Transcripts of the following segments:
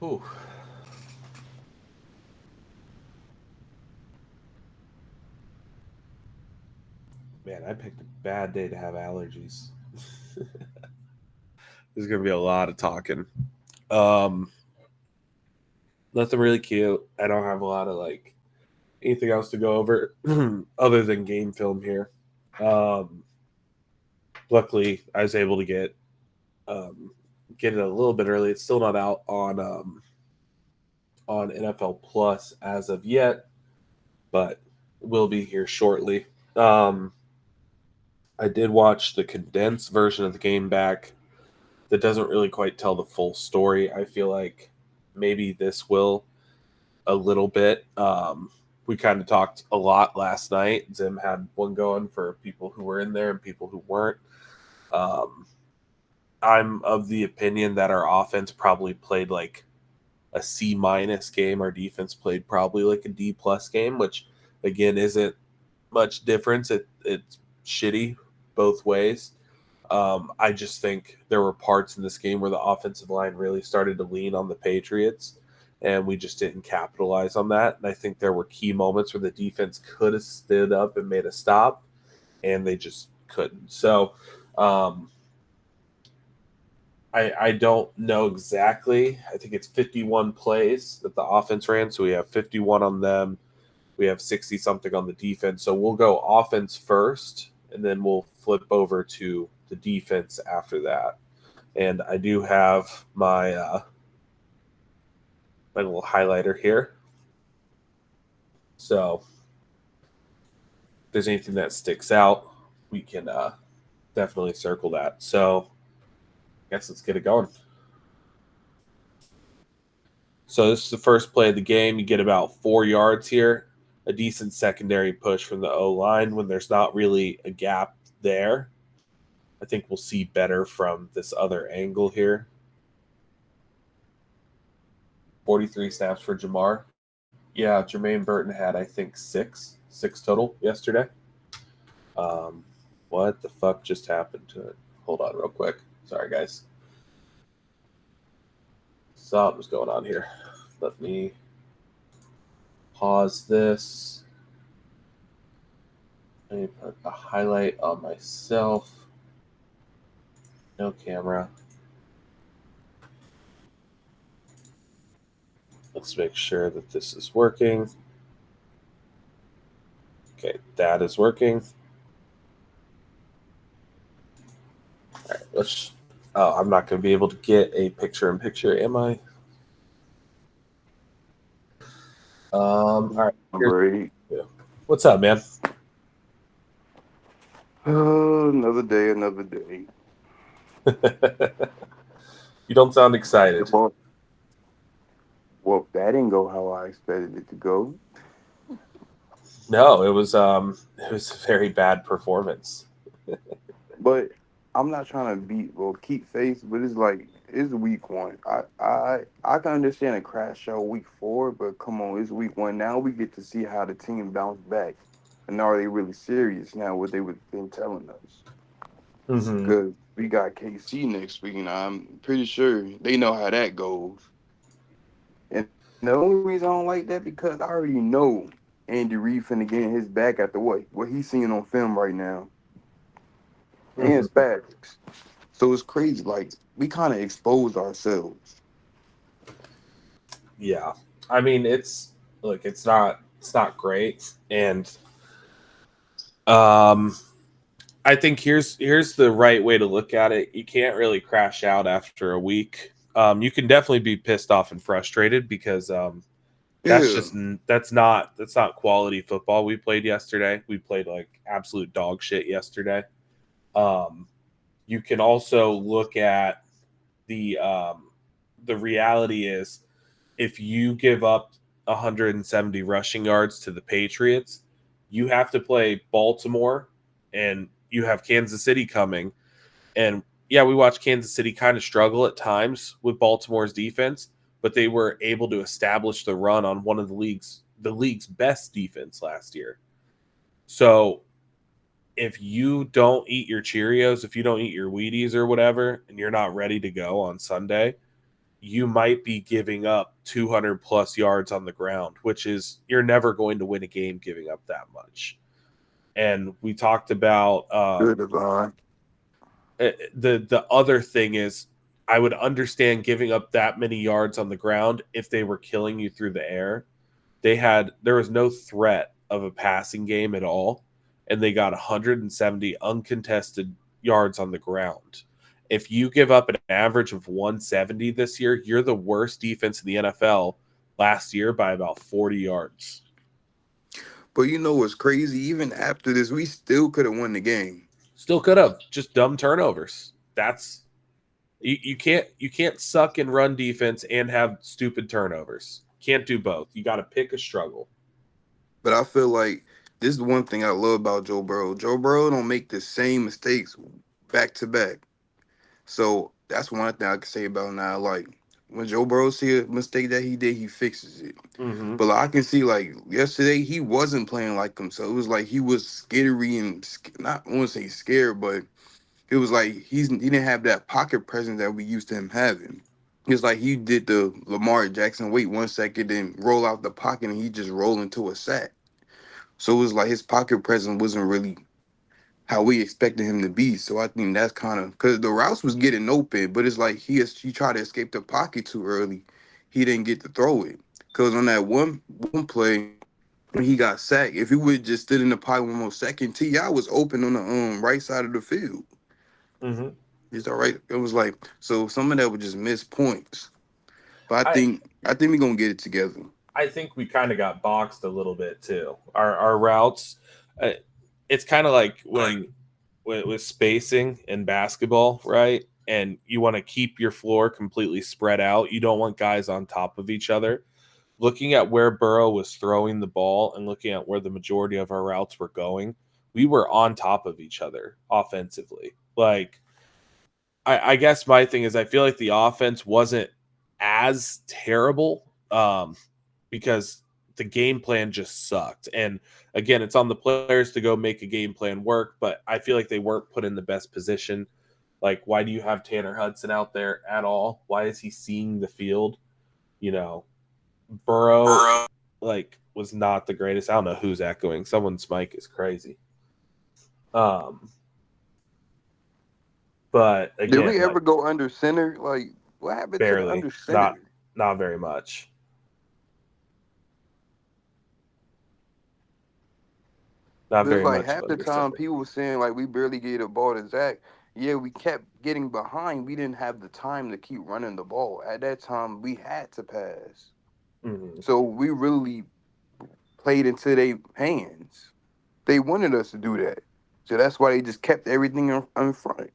Ooh. Man, I picked a bad day to have allergies. There's gonna be a lot of talking. Um, Nothing really cute. I don't have a lot of anything else to go over other than game film here. Um, Luckily, I was able to um, get it a little bit early. It's still not out on NFL Plus as of yet, but will be here shortly. Um, I did watch the condensed version of the game back. That doesn't really quite tell the full story. I feel like maybe this will a little bit. We kind of talked a lot last night. Zim had one going for people who were in there and people who weren't. Um, I'm of the opinion that our offense probably played like a C minus game. Our defense played probably like a D plus game, which again isn't much difference. It's shitty both ways. I just think there were parts in this game where the offensive line really started to lean on the Patriots, and we just didn't capitalize on that. And I think there were key moments where the defense could have stood up and made a stop, and they just couldn't. So um, I don't know exactly. I think it's 51 plays that the offense ran, so we have 51 on them. We have 60 something on the defense. So we'll go offense first, and then we'll flip over to the defense after that. And I do have my little highlighter here. So if there's anything that sticks out, we can definitely circle that. So I guess let's get it going. So this is the first play of the game. You get about 4 yards here. A decent secondary push from the O line when there's not really a gap there. I think we'll see better from this other angle here. 43 snaps for Jamar. Yeah, Jermaine Burton had, I think, six total yesterday. Um, what the fuck just happened to it? Hold on, real quick. Sorry, guys. Something's going on here. Let me pause this. Let me put a highlight on myself. No camera. Let's make sure that this is working. Okay, that is working. All right, let's. Oh, I'm not going to be able to get a picture-in-picture, am I? All right. Great. What's up, man? Another day, another day. You don't sound excited. Well, that didn't go how I expected it to go. No, it was a very bad performance. But I'm not trying to keep faith, but it's like it's week one. I can understand a crash show week four, but come on, it's week one. Now we get to see how the team bounced back. And are they really serious now? What they would been telling us? Mm-hmm. Because we got KC next week, and I'm pretty sure they know how that goes. And the only reason I don't like that because I already know Andy Reid finna get in his back after what he's seeing on film right now and Mm-hmm. Spags. So it's crazy. Like we kind of exposed ourselves. Yeah, I mean it's not great, and um, I think here's the right way to look at it. You can't really crash out after a week. You can definitely be pissed off and frustrated because that's Yeah. just that's not quality football we played yesterday. We played like absolute dog shit yesterday. Um, you can also look at the reality is if you give up 170 rushing yards to the Patriots, you have to play Baltimore and you have Kansas City coming. And yeah, we watched Kansas City kind of struggle at times with Baltimore's defense, but they were able to establish the run on one of the league's best defense last year. So if you don't eat your Cheerios, if you don't eat your Wheaties or whatever, and you're not ready to go on Sunday, you might be giving up 200 plus yards on the ground, which is you're never going to win a game giving up that much. And we talked about Good design. the other thing is I would understand giving up that many yards on the ground if they were killing you through the air. There was no threat of a passing game at all, and they got 170 uncontested yards on the ground. If you give up an average of 170 this year, you're the worst defense in the NFL last year by about 40 yards. But you know what's crazy? Even after this, we still could have won the game. Still could have just dumb turnovers. That's you can't suck and run defense and have stupid turnovers. Can't do both. You got to pick a struggle. But I feel like this is the one thing I love about Joe Burrow. Joe Burrow don't make the same mistakes back to back. So that's one thing I can say about now. Like when Joe Burrow see a mistake that he did, he fixes it. Mm-hmm. But like, I can see like yesterday he wasn't playing like himself. It was like he was skittery and not I want to say scared, but it was like he didn't have that pocket presence that we used to him having. It's like he did the Lamar Jackson wait 1 second and roll out the pocket and he just roll into a sack. So it was like his pocket presence wasn't really how we expected him to be. So I think that's kind of because the routes was getting open, but it's like he tried to escape the pocket too early. He didn't get to throw it because on that one play when he got sacked, if he would have just stood in the pocket 1 more second, Ti was open on the right side of the field. Mm-hmm. It's all right. It was like so some of that would just miss points. But I I think I think we're gonna get it together. I think we kind of got boxed a little bit too. Our routes, uh, it's kind of like when with spacing in basketball, right? And you want to keep your floor completely spread out. You don't want guys on top of each other. Looking at where Burrow was throwing the ball and looking at where the majority of our routes were going, we were on top of each other offensively. Like I guess my thing is I feel like the offense wasn't as terrible because the game plan just sucked. And again, it's on the players to go make a game plan work, but I feel like they weren't put in the best position. Like, why do you have Tanner Hudson out there at all? Why is he seeing the field? You know, Burrow like was not the greatest. I don't know who's echoing. Someone's mic is crazy. Um, but Did again, we like ever go under center? Like what happened to the barely, under center? not very much. Not There's very like much of half the under time center. people were saying like we barely gave the ball to Zach. Yeah, we kept getting behind. We didn't have the time to keep running the ball. At that time, we had to pass. Mm-hmm. So we really played into their hands. They wanted us to do that. So that's why they just kept everything in front.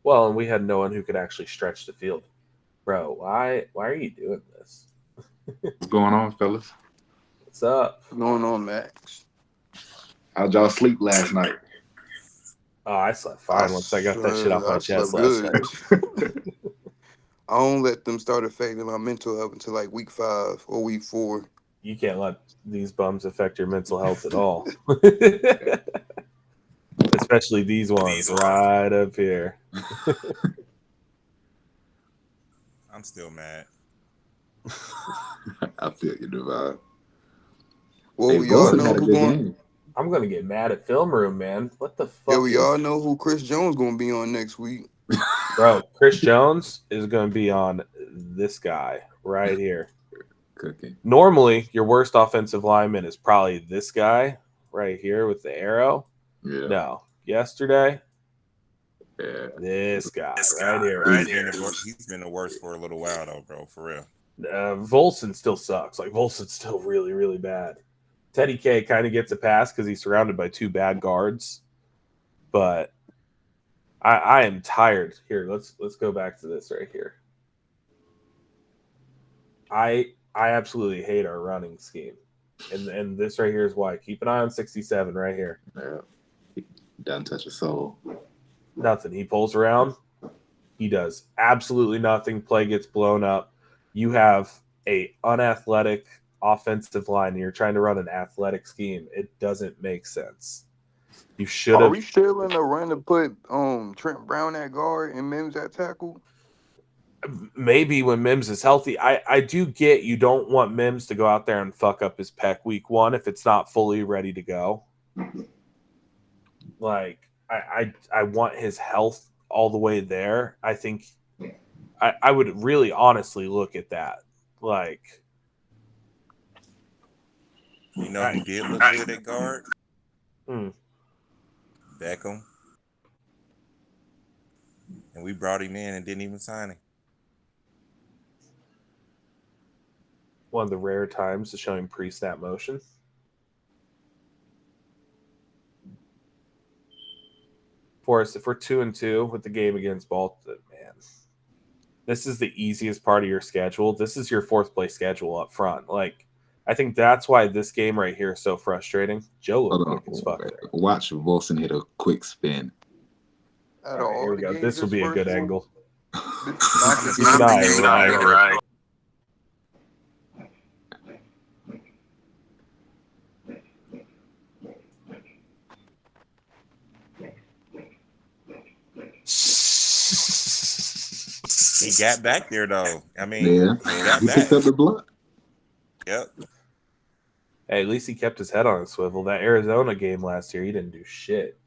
Well, and we had no one who could actually stretch the field. Bro, why are you doing this? What's going on, fellas? What's up? Going on, Max. How'd y'all sleep last night? Oh, I slept fine once I got that shit off my I chest slept last good. night. I don't let them start affecting my mental health until like week 5 or week 4. You can't let these bums affect your mental health at all. Especially these ones right up here. I'm still mad. I feel you, Divide. Well, Hey, we all Wilson know had a who good going. game. I'm gonna get mad at film room, man. What the Yeah, fuck we is all know who Chris Jones gonna be on next week. bro? Chris Jones is gonna be on this guy right here. Cooking. Normally, your worst offensive lineman is probably this guy right here with the arrow. Yeah. No, yesterday, Yeah. this guy right here. He's been the worst for a little while though, bro. For real. Volson still sucks. Like Volson's still really, really bad. Teddy K kind of gets a pass because he's surrounded by two bad guards, but I am tired. Here, let's go back to this right here. I absolutely hate our running scheme, and this right here is why. Keep an eye on 67 right here. Yeah. He doesn't touch a soul. Nothing. He pulls around. He does absolutely nothing. Play gets blown up. You have a unathletic offensive line. And you're trying to run an athletic scheme. It doesn't make sense. You should Are have. we still in the run to put Trent Brown at guard and Mims at tackle? maybe when Mims is healthy. I do get you don't want Mims to go out there and fuck up his pec week 1 if it's not fully ready to go. Like I want his health all the way there. I think I would really honestly look at that. Like, You know who did look good at guard? Beckham. And we brought him in and didn't even sign him. one of the rare times to show him pre-snap motion. Forrest, if we're 2-2 with the game against Baltimore, man, this is the easiest part of your schedule. This is your 4th place schedule up front. Like, I think that's why this game right here is so frustrating. Joe looked quick as fuck there. Watch Wilson hit a quick spin. All right, here we go. This will be a good angle. This is not the He's not right. He got back there though. I mean, Yeah, he picked up the block. Yep. Hey, at least he kept his head on a swivel. That Arizona game last year, he didn't do shit.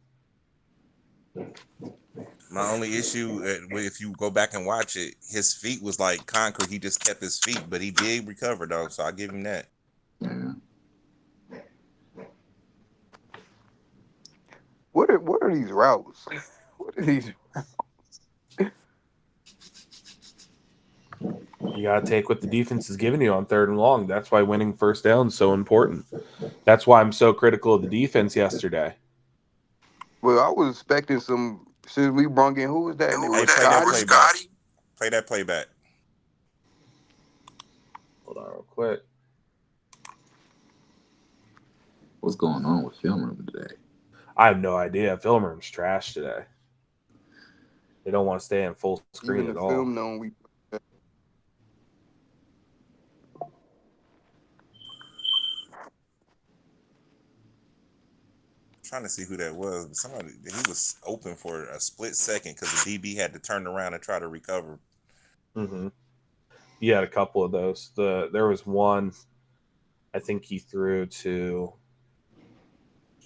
My only issue, if you go back and watch it, his feet was like concrete. He just kept his feet, but he did recover though, so I give him that. Yeah. What are these routes? What are these routes? You got to take what the defense is giving you on 3rd and long. That's why winning first down is so important. That's why I'm so critical of the defense yesterday. Well, I was expecting some. Since we brung in, who was that? Play that playback. Hold on real quick. What's going on with film room today? I have no idea. Film room's trash today. They don't want to stay in full screen Even at the all. film known we. Trying to see who that was. But somebody, he was open for a split second because the DB had to turn around and try to recover. Mm-hmm. He had a couple of those. There was one, I think he threw to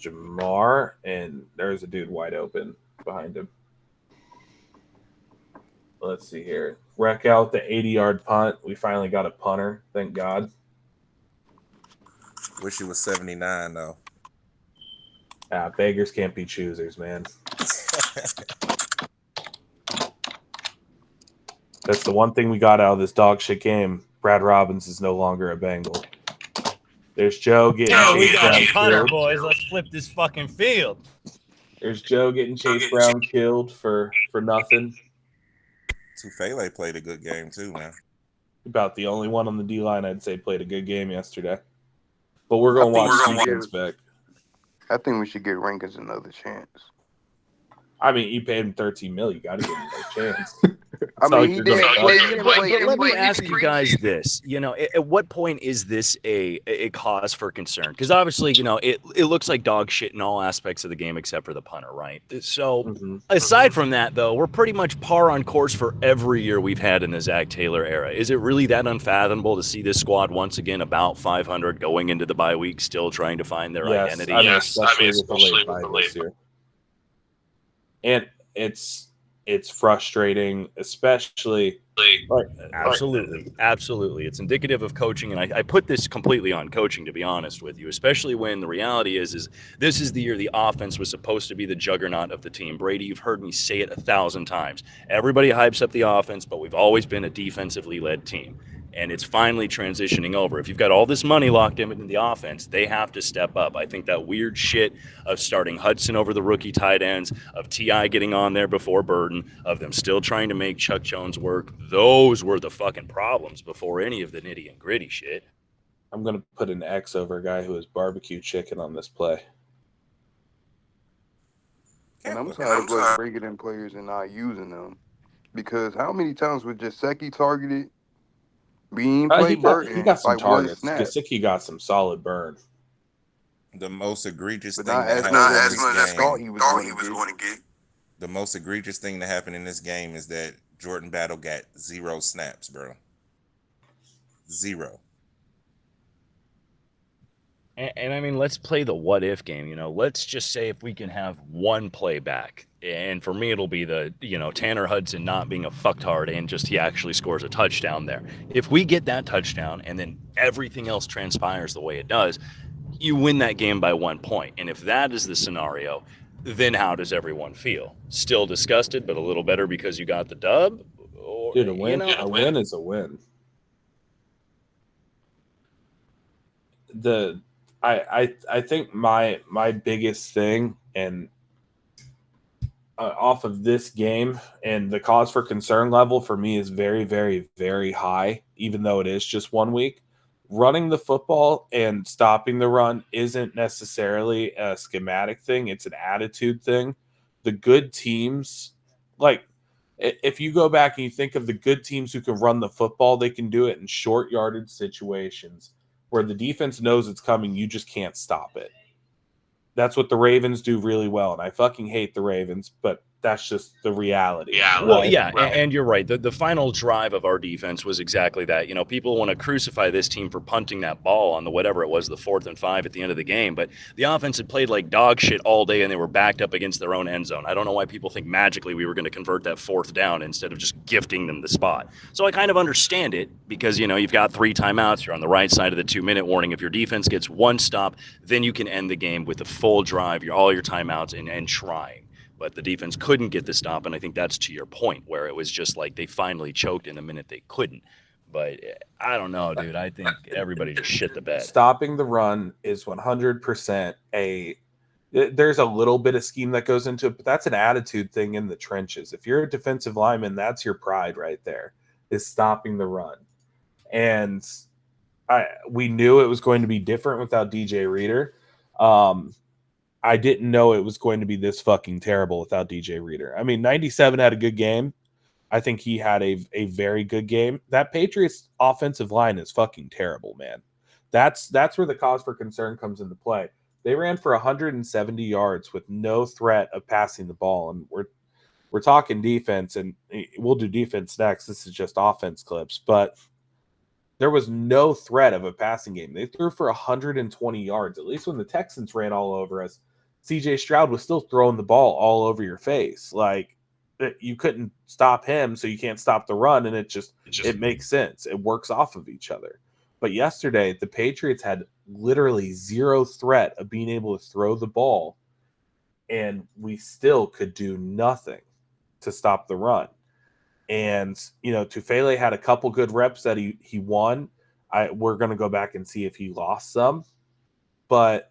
Jamar, and there's a dude wide open behind him. Let's see here. Wreck out the 80-yard punt. We finally got a punter. Thank God. Wish it was 79 though. Beggars can't be choosers, man. That's the one thing we got out of this dog shit game. Brad Robbins is no longer a Bengal. There's Joe getting we Chase got Brown a punter, killed. boys. Let's flip this fucking field. There's Joe getting Chase Brown killed for nothing. Tufele played a good game too, man. About the only one on the D-line I'd say played a good game yesterday. But we're going to watch defense back. I think we should give Rankins another chance. I mean, you paid him $13 million. You got to give him a chance. I mean, he did. But let me ask you guys this. You know, at what point is this a cause for concern? Because obviously, you know, it looks like dog shit in all aspects of the game except for the punter, right? So aside from that, though, we're pretty much par on course for every year we've had in the Zach Taylor era. Is it really that unfathomable to see this squad once again about 500 going into the bye week, still trying to find their identity? I mean, especially with the late this year. And it's frustrating, especially. Absolutely. It's indicative of coaching, and I put this completely on coaching, to be honest with you, especially when the reality is this is the year the offense was supposed to be the juggernaut of the team. Brady, you've heard me say it 1,000 times. Everybody hypes up the offense, but we've always been a defensively led team. And it's finally transitioning over. If you've got all this money locked in the offense, they have to step up. I think that weird shit of starting Hudson over the rookie tight ends, of T.I. getting on there before Burden, of them still trying to make Chuck Jones work, those were the fucking problems before any of the nitty and gritty shit. I'm going to put an X over a guy who is barbecue chicken on this play. And I'm tired of us bringing in players and not using them. Because how many times was Gesicki targeted? Being played Burton. He got some targets. Gesicki got some solid burn. The most egregious thing that happened in this game. Thought he was going to get. The most egregious thing that happened in this game is that Jordan Battle got 0 snaps, bro. 0. And I mean, let's play the what if game. You know, let's just say if we can have one playback, and for me, it'll be the Tanner Hudson not being a fucktard and just he actually scores a touchdown there. If we get that touchdown and then everything else transpires the way it does, you win that game by 1 point. And if that is the scenario, then how does everyone feel? Still disgusted, but a little better because you got the dub, or Dude, a win is a win. I think my biggest thing and off of this game and the cause for concern level for me is very, very, very high, even though it is just 1 week. Running the football and stopping the run isn't necessarily a schematic thing. It's an attitude thing. The good teams, like if you go back and you think of the good teams who can run the football, they can do it in short yardage situations where the defense knows it's coming. You just can't stop it. That's what the Ravens do really well. And I fucking hate the Ravens, but that's just the reality. Well, yeah, and you're right. The final drive of our defense was exactly that. You know, people want to crucify this team for punting that ball on the whatever it was, the 4th and 5 at the end of the game. But the offense had played like dog shit all day, and they were backed up against their own end zone. I don't know why people think magically we were going to convert that 4th down instead of just gifting them the spot. So I kind of understand it because, you've got 3 timeouts. You're on the right side of the 2-minute warning. If your defense gets 1 stop, then you can end the game with a full drive, all your timeouts, and trying. But the defense couldn't get the stop, and I think that's to your point, where it was just like they finally choked in a minute they couldn't. But I don't know, dude. I think everybody just shit the bed. Stopping the run is 100% there's a little bit of scheme that goes into it, but that's an attitude thing in the trenches. If you're a defensive lineman, that's your pride right there, is stopping the run. And we knew it was going to be different without DJ Reader. I didn't know it was going to be this fucking terrible without DJ Reader. I mean, 97 had a good game. I think he had a very good game. That Patriots offensive line is fucking terrible, man. That's where the cause for concern comes into play. They ran for 170 yards with no threat of passing the ball, and we're talking defense, and we'll do defense next. This is just offense clips, but there was no threat of a passing game. They threw for 120 yards. At least when the Texans ran all over us, CJ Stroud was still throwing the ball all over your face. Like, you couldn't stop him, so you can't stop the run, and it makes sense. It works off of each other. But yesterday, the Patriots had literally 0 threat of being able to throw the ball, and we still could do nothing to stop the run. And, Tufele had a couple good reps that he won. We're going to go back and see if he lost some. But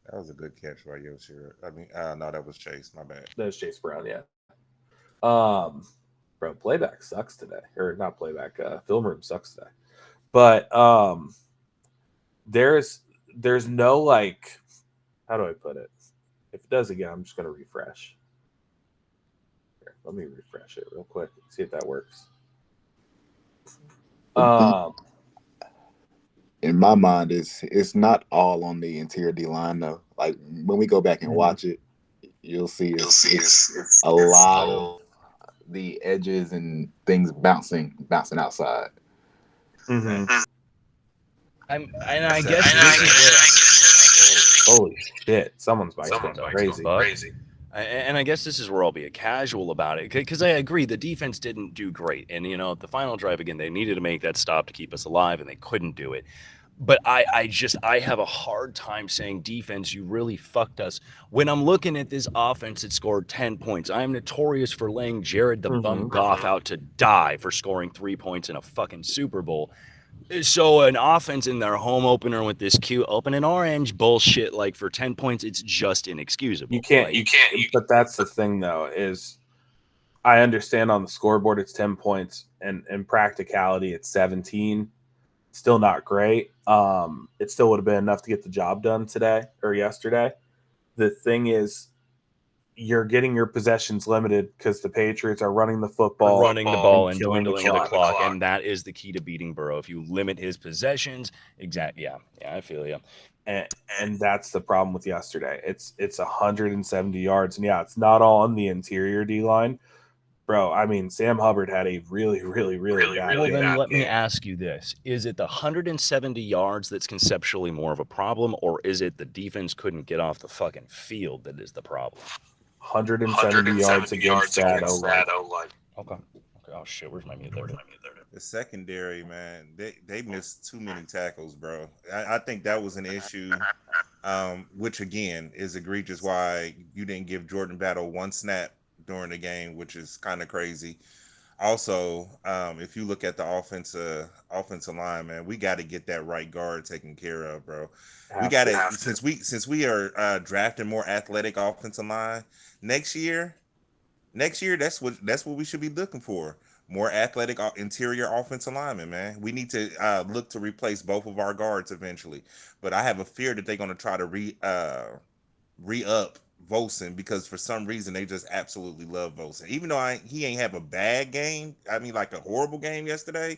that was a good catch by Yoshiro. I mean, no, that was Chase. My bad. That was Chase Brown, yeah. Bro, playback sucks today. Or not playback, film room sucks today. But there's no, like, how do I put it? If it does again, I'm just going to refresh. Here, let me refresh it real quick. See if that works. In my mind, it's not all on the interior D line though. Like when we go back and watch it, you'll see it's a lot of the edges and things bouncing outside. Mm-hmm. I guess this is holy shit! Someone's bike's going crazy. And I guess this is where I'll be a casual about it, because I agree the defense didn't do great, and the final drive again, they needed to make that stop to keep us alive, and they couldn't do it. But I have a hard time saying, defense, you really fucked us. When I'm looking at this offense that scored 10 points, I am notorious for laying Jared the Bum Goff out to die for scoring 3 points in a fucking Super Bowl. So an offense in their home opener with this cute open and orange bullshit, like for 10 points, it's just inexcusable. You can't. But that's the thing, though, is I understand on the scoreboard it's 10 points, and in practicality it's 17. Still not great. It still would have been enough to get the job done today or yesterday. The thing is, you're getting your possessions limited because the Patriots are running the football, and dwindling the clock, and that is the key to beating Burrow. If you limit his possessions, exactly. Yeah, I feel you. And that's the problem with yesterday. It's 170 yards, and yeah, it's not all on the interior D line, Bro, I mean, Sam Hubbard had a really, really, really bad Well, game. then let me ask you this. Is it the 170 yards that's conceptually more of a problem, or is it the defense couldn't get off the fucking field that is the problem? 170 yards against that. Okay. Oh, shit. Where's my mute there? The secondary, man, they missed too many tackles, bro. I think that was an issue, which again is egregious. Why you didn't give Jordan Battle one snap during the game, which is kind of crazy. Also, if you look at the offensive line, man, we got to get that right guard taken care of, bro. We got to since we are drafting more athletic offensive line next year. Next year, that's what we should be looking for. More athletic interior offensive linemen, man. We need to look to replace both of our guards eventually. But I have a fear that they're going to try to re-up Volson because for some reason they just absolutely love Volson. Even though he ain't have a bad game, I mean like a horrible game yesterday,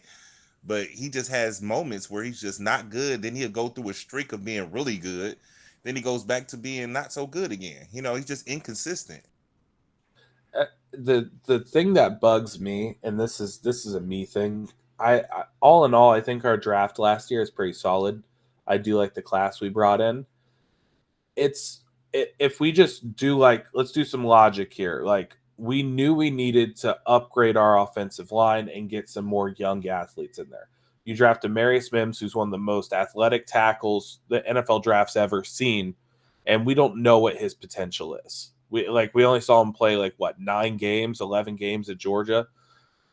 but he just has moments where he's just not good. Then he'll go through a streak of being really good. Then he goes back to being not so good again. He's just inconsistent. The thing that bugs me, and this is a me thing. I all in all, I think our draft last year is pretty solid. I do like the class we brought in. If we just do let's do some logic here. Like we knew we needed to upgrade our offensive line and get some more young athletes in there. You draft Demarius Mims, who's one of the most athletic tackles the NFL draft's ever seen, and we don't know what his potential is. We only saw him play 11 games at Georgia.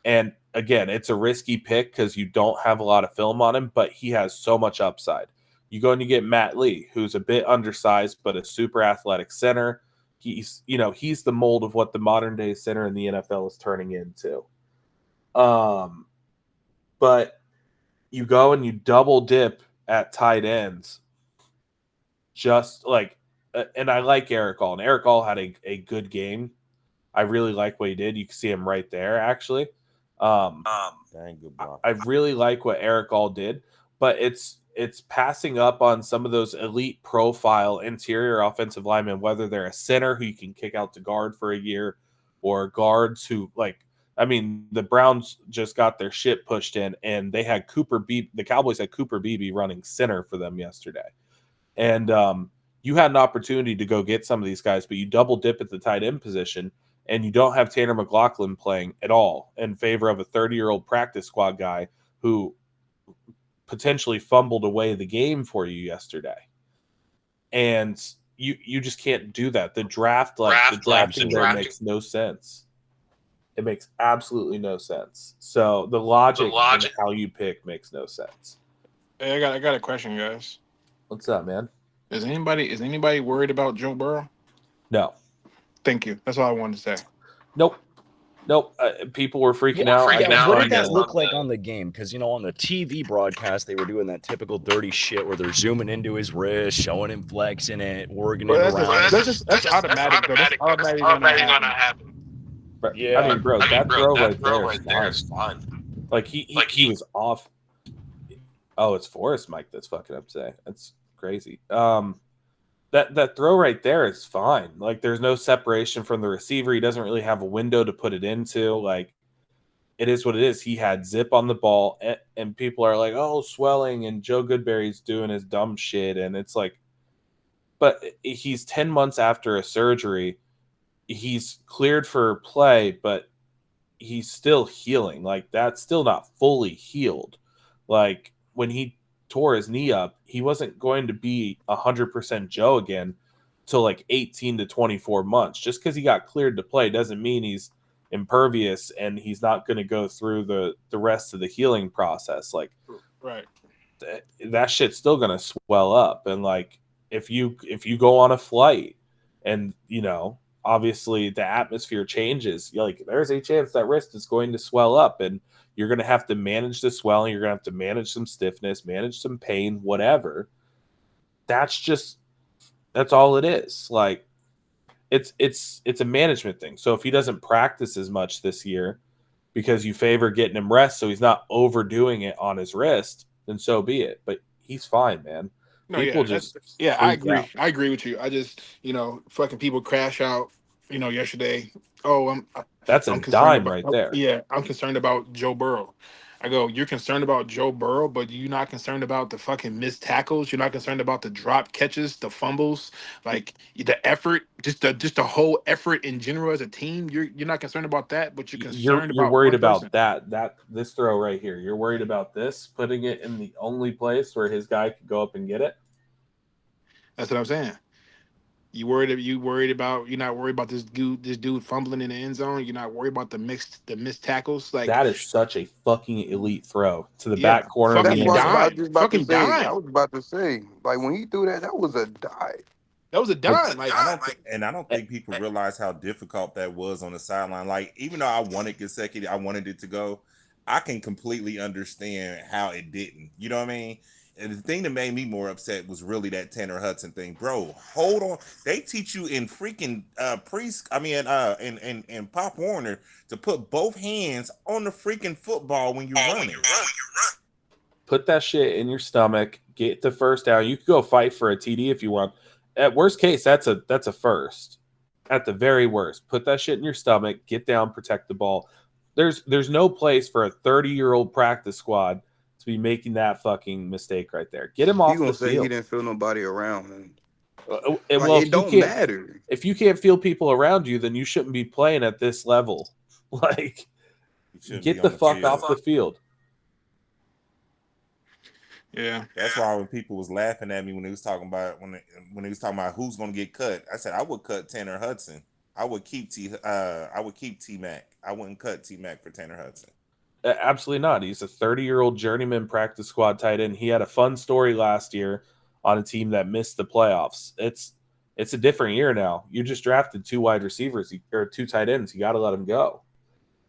And again, it's a risky pick because you don't have a lot of film on him, but he has so much upside. You go and you get Matt Lee, who's a bit undersized, but a super athletic center. He's the mold of what the modern day center in the NFL is turning into. But you go and you double dip at tight ends, and I like Eric All. And Eric All had a good game. I really like what he did. You can see him right there, actually. Dang good block. I really like what Eric All did, but it's passing up on some of those elite profile interior offensive linemen, whether they're a center who you can kick out to guard for a year or guards who the Browns just got their shit pushed in and they had the Cowboys had Cooper Beebe running center for them yesterday. And you had an opportunity to go get some of these guys, but you double dip at the tight end position and you don't have Tanner McLaughlin playing at all in favor of a 30-year-old practice squad guy who potentially fumbled away the game for you yesterday. And you just can't do that. The drafting there makes no sense. It makes absolutely no sense. So the logic and how you pick makes no sense. Hey, I got a question, guys. What's up, man? Is anybody worried about Joe Burrow? No. Thank you. That's all I wanted to say. Nope. People were freaking out. What did that look like on the game? Because, on the TV broadcast, they were doing that typical dirty shit where they're zooming into his wrist, showing him flexing it, working it around. That's automatic. That's automatically gonna happen. Yeah. I mean, bro, that throw right there is fine. Like, he was off. Oh, it's Forrest Mike that's fucking up today. That's crazy. That throw right there is fine. Like, there's no separation from the receiver. He doesn't really have a window to put it into. Like, it is what it is. He had zip on the ball, and people are like, oh, swelling, and Joe Goodberry's doing his dumb shit. And it's like, but he's 10 months after a surgery. He's cleared for play, but he's still healing. Like, that's still not fully healed. Like, when he tore his knee up, he wasn't going to be 100% Joe again till 18 to 24 months. Just because he got cleared to play doesn't mean he's impervious and he's not going to go through the rest of the healing process. Like, right, that shit's still going to swell up. And if you go on a flight and obviously the atmosphere changes, there's a chance that wrist is going to swell up, and you're going to have to manage the swelling. You're going to have to manage some stiffness, manage some pain, whatever. That's all it is. Like, it's a management thing. So if he doesn't practice as much this year because you favor getting him rest so he's not overdoing it on his wrist, then so be it. But he's fine, man. No, I agree. Out. I agree with you. I just, fucking people crash out yesterday. Oh, That's a I'm concerned dime about. right there. Yeah, I'm concerned about Joe Burrow. I go, you're concerned about Joe Burrow, but you're not concerned about the fucking missed tackles. You're not concerned about the drop catches, the fumbles, like the effort, just the whole effort in general as a team. You're not concerned about that, but you're concerned You're about worried one person. about that this throw right here. You're worried about this, putting it in the only place where his guy could go up and get it. That's what I'm saying. You're not worried about this dude fumbling in the end zone. You're not worried about the missed tackles. Like, That is such a fucking elite throw to the yeah, back corner of That's the fucking end what zone. I was dime. just about to Fucking say. I dime. was about to say, like when he threw that, that was a dive. That was a Like, dime. Like, I don't think people realize how difficult that was on the sideline. Like, even though I wanted consecutive, I wanted it to go. I can completely understand how it didn't. You know what I mean? And the thing that made me more upset was really that Tanner Hudson thing, bro. Hold on, they teach you in freaking in Pop Warner to put both hands on the freaking football when you're running. put that shit in your stomach, get the first down. You could go fight for a TD if you want. At worst case, that's a first. At the very worst, put that shit in your stomach, get down, protect the ball. There's no place for a 30-year-old practice squad to be making that fucking mistake right there. Get him He off gonna the say he field. didn't feel nobody around him. Like Well, it don't matter. if you can't feel people around you, then you shouldn't be playing at this level. Like, You shouldn't be get the on the fuck field. off the field. yeah, That's why when people was laughing at me when he was talking about when he was talking about who's going to get cut, I said I would cut Tanner Hudson. I would keep T Mac. I wouldn't cut T Mac for Tanner Hudson. Absolutely not. He's a 30-year-old journeyman practice squad tight end. He had a fun story last year on a team that missed the playoffs. It's a different year now. You just drafted two wide receivers or two tight ends. You got to let them go.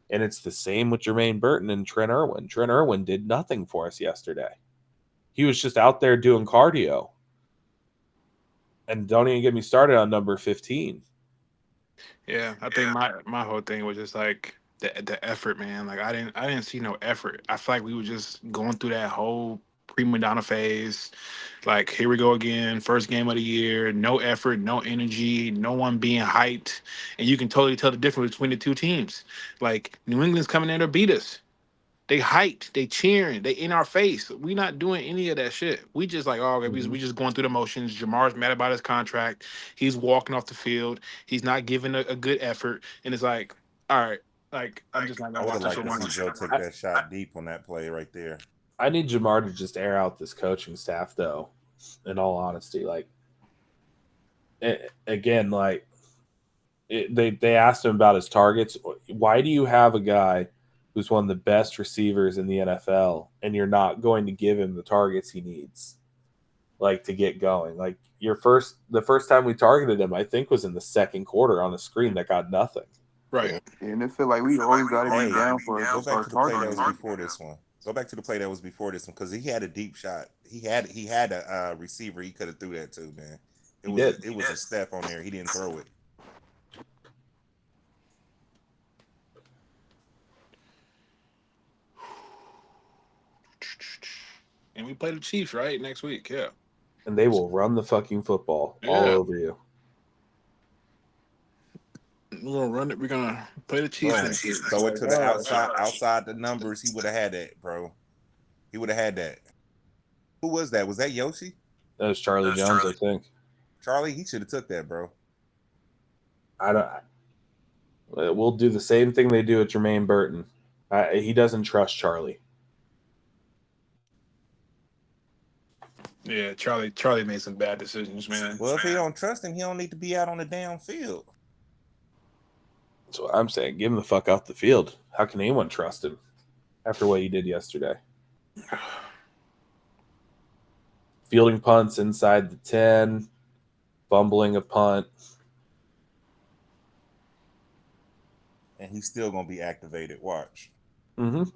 And it's the same with Jermaine Burton and Trent Irwin. Trent Irwin did nothing for us yesterday. He was just out there doing cardio. And don't even get me started on number 15. yeah. I think my whole thing was just like the effort, man. Like, I didn't see no effort. I feel like we were just going through that whole prima donna phase. Like, here we go again, first game of the year, no effort, no energy, no one being hyped, and you can totally tell the difference between the two teams. Like, New England's coming in to beat us. They hyped, they cheering, they in our face. We not doing any of that shit. We just like, oh, okay, we just going through the motions. Jamar's mad about his contract. He's walking off the field. He's not giving a good effort, and it's like, all right, like, I'm just not I gonna would watch have this liked shit to no more. see Joe take that shot deep on that play right there. I need Jamar to just air out this coaching staff, though, in all honesty. Like, again, like, they asked him about his targets. Why do you have a guy who's one of the best receivers in the NFL and you're not going to give him the targets he needs, like, to get going? Like, the first time we targeted him, I think, was in the second quarter on a screen that got nothing. Right. And it feel like we always gotta be Hey, down for go back our to the play that was target. before this one. Go back to the play that was before this one because he had a deep shot. He had a receiver he could have threw that to, man. It was a step on there. He didn't throw it. And we play the Chiefs right next week. Yeah. And they will run the fucking football all Yeah. over you. We're gonna run it. We're gonna play the Chiefs Boom. next week. Throw it to the outside the numbers. He would have had that, bro. He would have had that. Who was that? Was that Yoshi? That was Charlie Jones, I think. Charlie, he should have took that, bro. I don't. We'll do the same thing they do at Jermaine Burton. He doesn't trust Charlie. Yeah, Charlie made some bad decisions, man. Well, if he don't trust him, he don't need to be out on the damn field. That's what I'm saying. Give him the fuck off the field. How can anyone trust him after what he did yesterday? Fielding punts inside the 10, fumbling a punt. And he's still gonna be activated. Watch.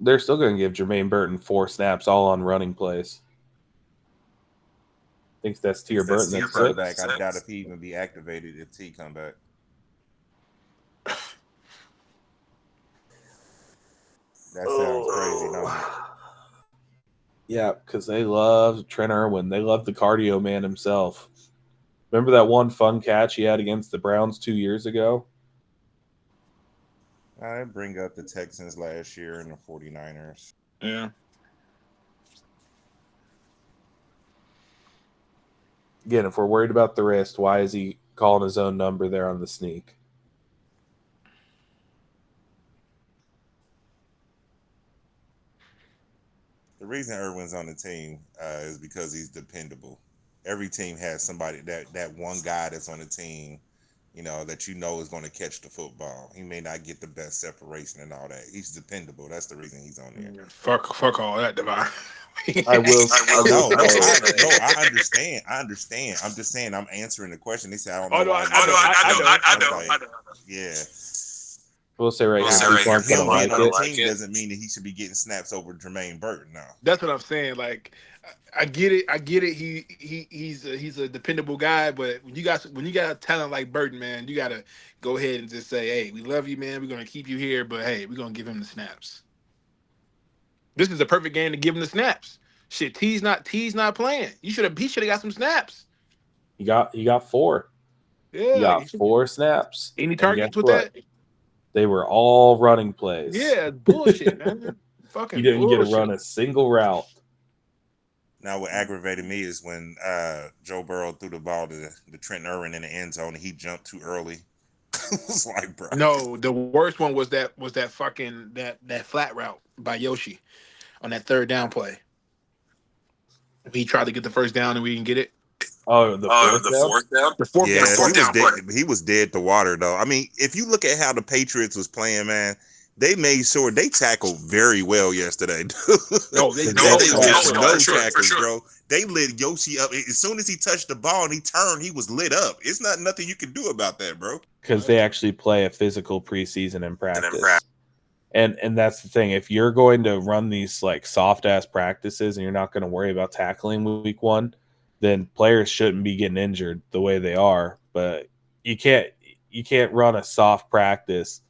They're still going to give Jermaine Burton 4 snaps, all on running plays. Thinks that's Tier Burton. That's That's back. I doubt if he even be activated if T come back. That sounds crazy, don't it? Yeah, because they love Trent Irwin. They love the cardio man himself. Remember that one fun catch he had against the Browns 2 years ago? I bring up the Texans last year and the 49ers. Yeah. Again, if we're worried about the wrist, why is he calling his own number there on the sneak? The reason Irwin's on the team is because he's dependable. Every team has somebody that one guy that's on the team, that is going to catch the football. He may not get the best separation and all that. He's dependable. That's the reason he's on there. Fuck all that, Devon. I will No, say, I understand. I understand. I'm just saying I'm answering the question. They said I don't know Oh no, why. I know. Yeah. we'll say right here, Him people aren't being gonna like on the it. team doesn't mean that he should be getting snaps over Jermaine Burton now. That's what I'm saying. Like, I get it. He's a dependable guy, but when you got a talent like Burton, man, you gotta go ahead and just say, hey, we love you, man. We're gonna keep you here, but hey, we're gonna give him the snaps. This is the perfect game to give him the snaps. Shit, T's not playing. He should have got some snaps. He got 4. Yeah, He got like, 4 snaps. any And guess targets with what? that? They were all running plays. Yeah, bullshit, man. He Fucking didn't get to bullshit. run a single route. Now, what aggravated me is when Joe Burrow threw the ball to Trent Irwin in the end zone and he jumped too early. It was like, bro. No, the worst one was that fucking that flat route by Yoshi on that third down play. He tried to get the first down and we didn't get it. Oh, the fourth down? The fourth Yeah, down. he was dead to water though. I mean, if you look at how the Patriots was playing, man, they made sure they tackled very well yesterday. No, they tackles, bro. They lit Yoshi up as soon as he touched the ball and he turned. He was lit up. It's not nothing you can do about that, bro. Because they actually play a physical preseason in practice. And that's the thing. If you're going to run these like soft ass practices and you're not going to worry about tackling week 1, then players shouldn't be getting injured the way they are. But you can't run a soft practice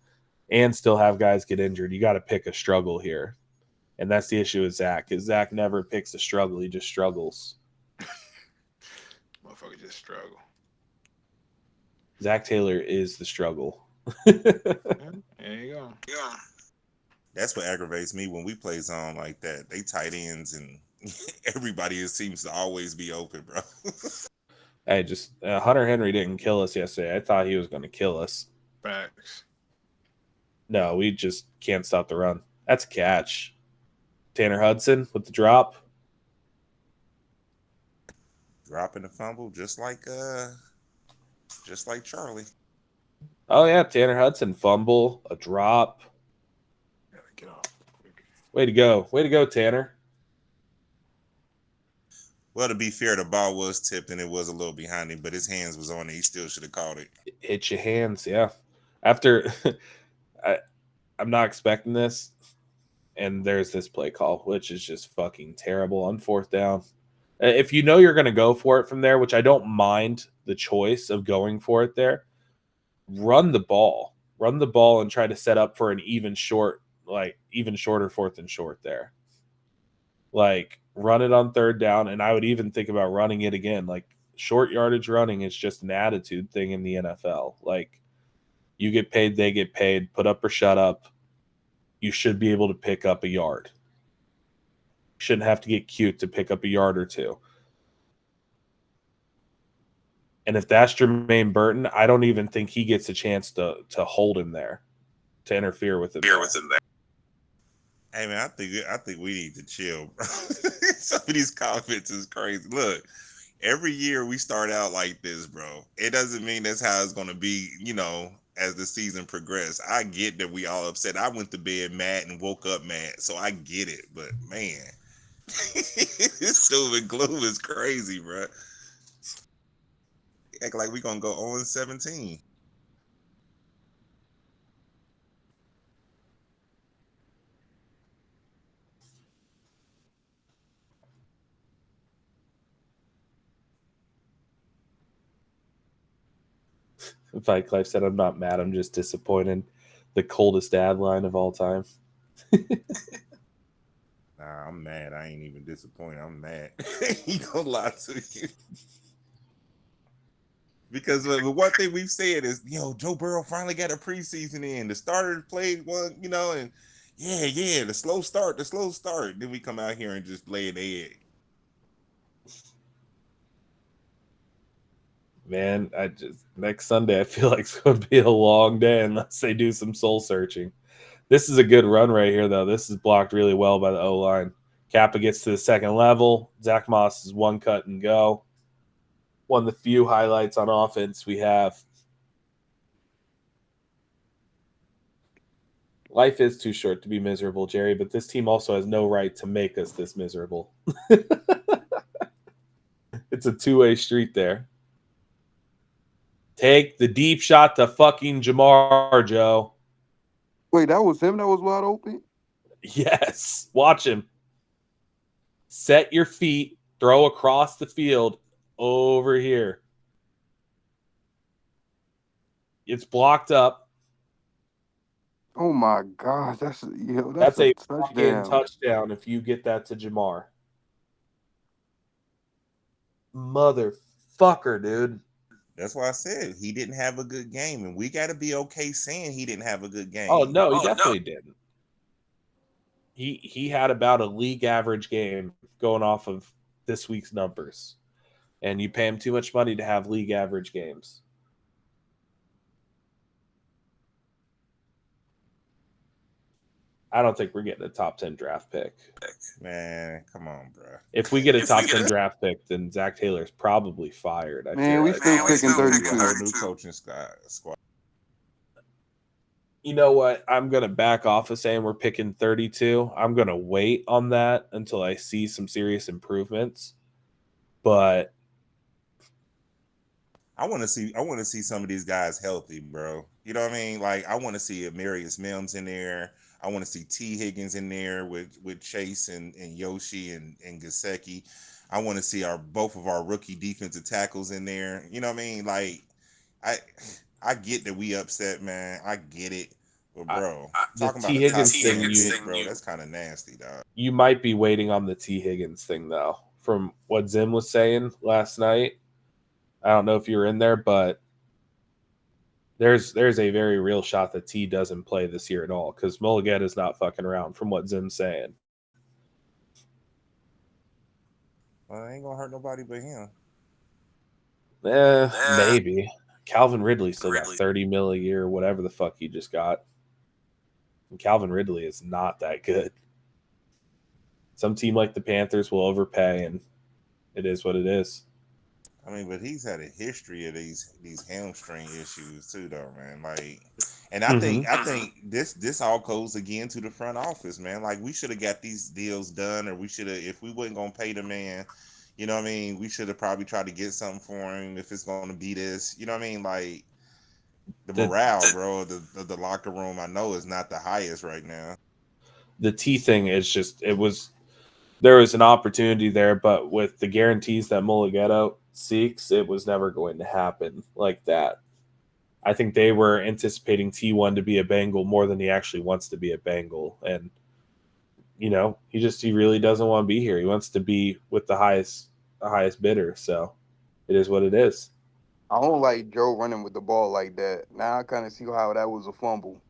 and still have guys get injured. You got to pick a struggle here. And that's the issue with Zach, because Zach never picks a struggle. He just struggles. Motherfucker just struggle. Zach Taylor is the struggle. There you go. Yeah. That's what aggravates me when we play zone like that. They tight ends and everybody seems to always be open, bro. Hey, just Hunter Henry didn't kill us yesterday. I thought he was going to kill us. Facts. No, we just can't stop the run. That's a catch. Tanner Hudson with the drop. Dropping the fumble just like Charlie. Oh yeah, Tanner Hudson fumble, a drop. Get off. Way to go, Tanner. Well, to be fair, the ball was tipped and it was a little behind him, but his hands was on it. He still should have caught it. Hit your hands, yeah. After I'm not expecting this, and there's this play call, which is just fucking terrible on 4th down. If you know you're going to go for it from there, which I don't mind the choice of going for it there, run the ball and try to set up for an even shorter 4th and short there. Like, run it on 3rd down, and I would even think about running it again. Like, short yardage running is just an attitude thing in the NFL. Like, you get paid, they get paid, put up or shut up. You should be able to pick up a yard. You shouldn't have to get cute to pick up a yard or 2. And if that's Jermaine Burton, I don't even think he gets a chance to hold him there, to interfere with him. Hey man, I think we need to chill, bro. Some of these comments is crazy. Look, every year we start out like this, bro. It doesn't mean that's how it's gonna be, as the season progresses. I get that we all upset. I went to bed mad and woke up mad, so I get it. But man, this doom and gloom is crazy, bro. Act like we gonna go 0-17. Fight Clive said, I'm not mad, I'm just disappointed. The coldest ad line of all time. Nah, I'm mad. I ain't even disappointed. I'm mad. He gonna lie to you. Because the one thing we've said is, Joe Burrow finally got a preseason in. The starters played one, and yeah, the slow start. Then we come out here and just lay an egg. Man, next Sunday I feel like it's going to be a long day unless they do some soul searching. This is a good run right here, though. This is blocked really well by the O-line. Kappa gets to the second level. Zach Moss is one cut and go. One of the few highlights on offense we have. Life is too short to be miserable, Jerry, but this team also has no right to make us this miserable. It's a two-way street there. Take the deep shot to fucking Jamar, Joe. Wait, that was him that was wide open? Yes. Watch him. Set your feet, throw across the field over here. It's blocked up. Oh my gosh, that's That's a fucking touchdown. touchdown if you get that to Jamar. Motherfucker, dude. That's why I said he didn't have a good game, and we got to be okay saying he didn't have a good game. Oh no, he definitely didn't. He had about a league average game going off of this week's numbers, and you pay him too much money to have league average games. I don't think we're getting a top 10 draft pick. Man, come on, bro. If we get a top 10 draft pick, then Zach Taylor's probably fired. Man, we still picking 32. New coaching squad. You know what? I'm going to back off of saying we're picking 32. I'm going to wait on that until I see some serious improvements. But I want to see some of these guys healthy, bro. You know what I mean? Like, I want to see Amarius Mims in there. I want to see T. Higgins in there with Chase and Yoshi and Gesicki. I want to see both of our rookie defensive tackles in there. You know what I mean? Like, I get that we upset, man. I get it. But bro, talking about the top thing, bro, that's kind of nasty, dog. You might be waiting on the T. Higgins thing, though. From what Zim was saying last night, I don't know if you were in there, but there's a very real shot that T doesn't play this year at all because Mulligett is not fucking around from what Zim's saying. Well, it ain't going to hurt nobody but him. Maybe. Calvin Ridley still got $30 million a year, whatever the fuck he just got. And Calvin Ridley is not that good. Some team like the Panthers will overpay, and it is what it is. I mean, but he's had a history of these hamstring issues too, though, man. Like, and I think this all goes again to the front office, man. Like, we should have got these deals done, or we should have, if we wasn't gonna pay the man, you know what I mean, we should have probably tried to get something for him if it's gonna be this, you know what I mean, like the morale, bro, the locker room, I know is not the highest right now. The T thing is just there was an opportunity there, but with the guarantees that Mulligett seeks, it was never going to happen like that. I think they were anticipating T1 to be a Bengal more than he actually wants to be a Bengal. And, he really doesn't want to be here. He wants to be with the highest bidder. So it is what it is. I don't like Joe running with the ball like that. Now I kind of see how that was a fumble.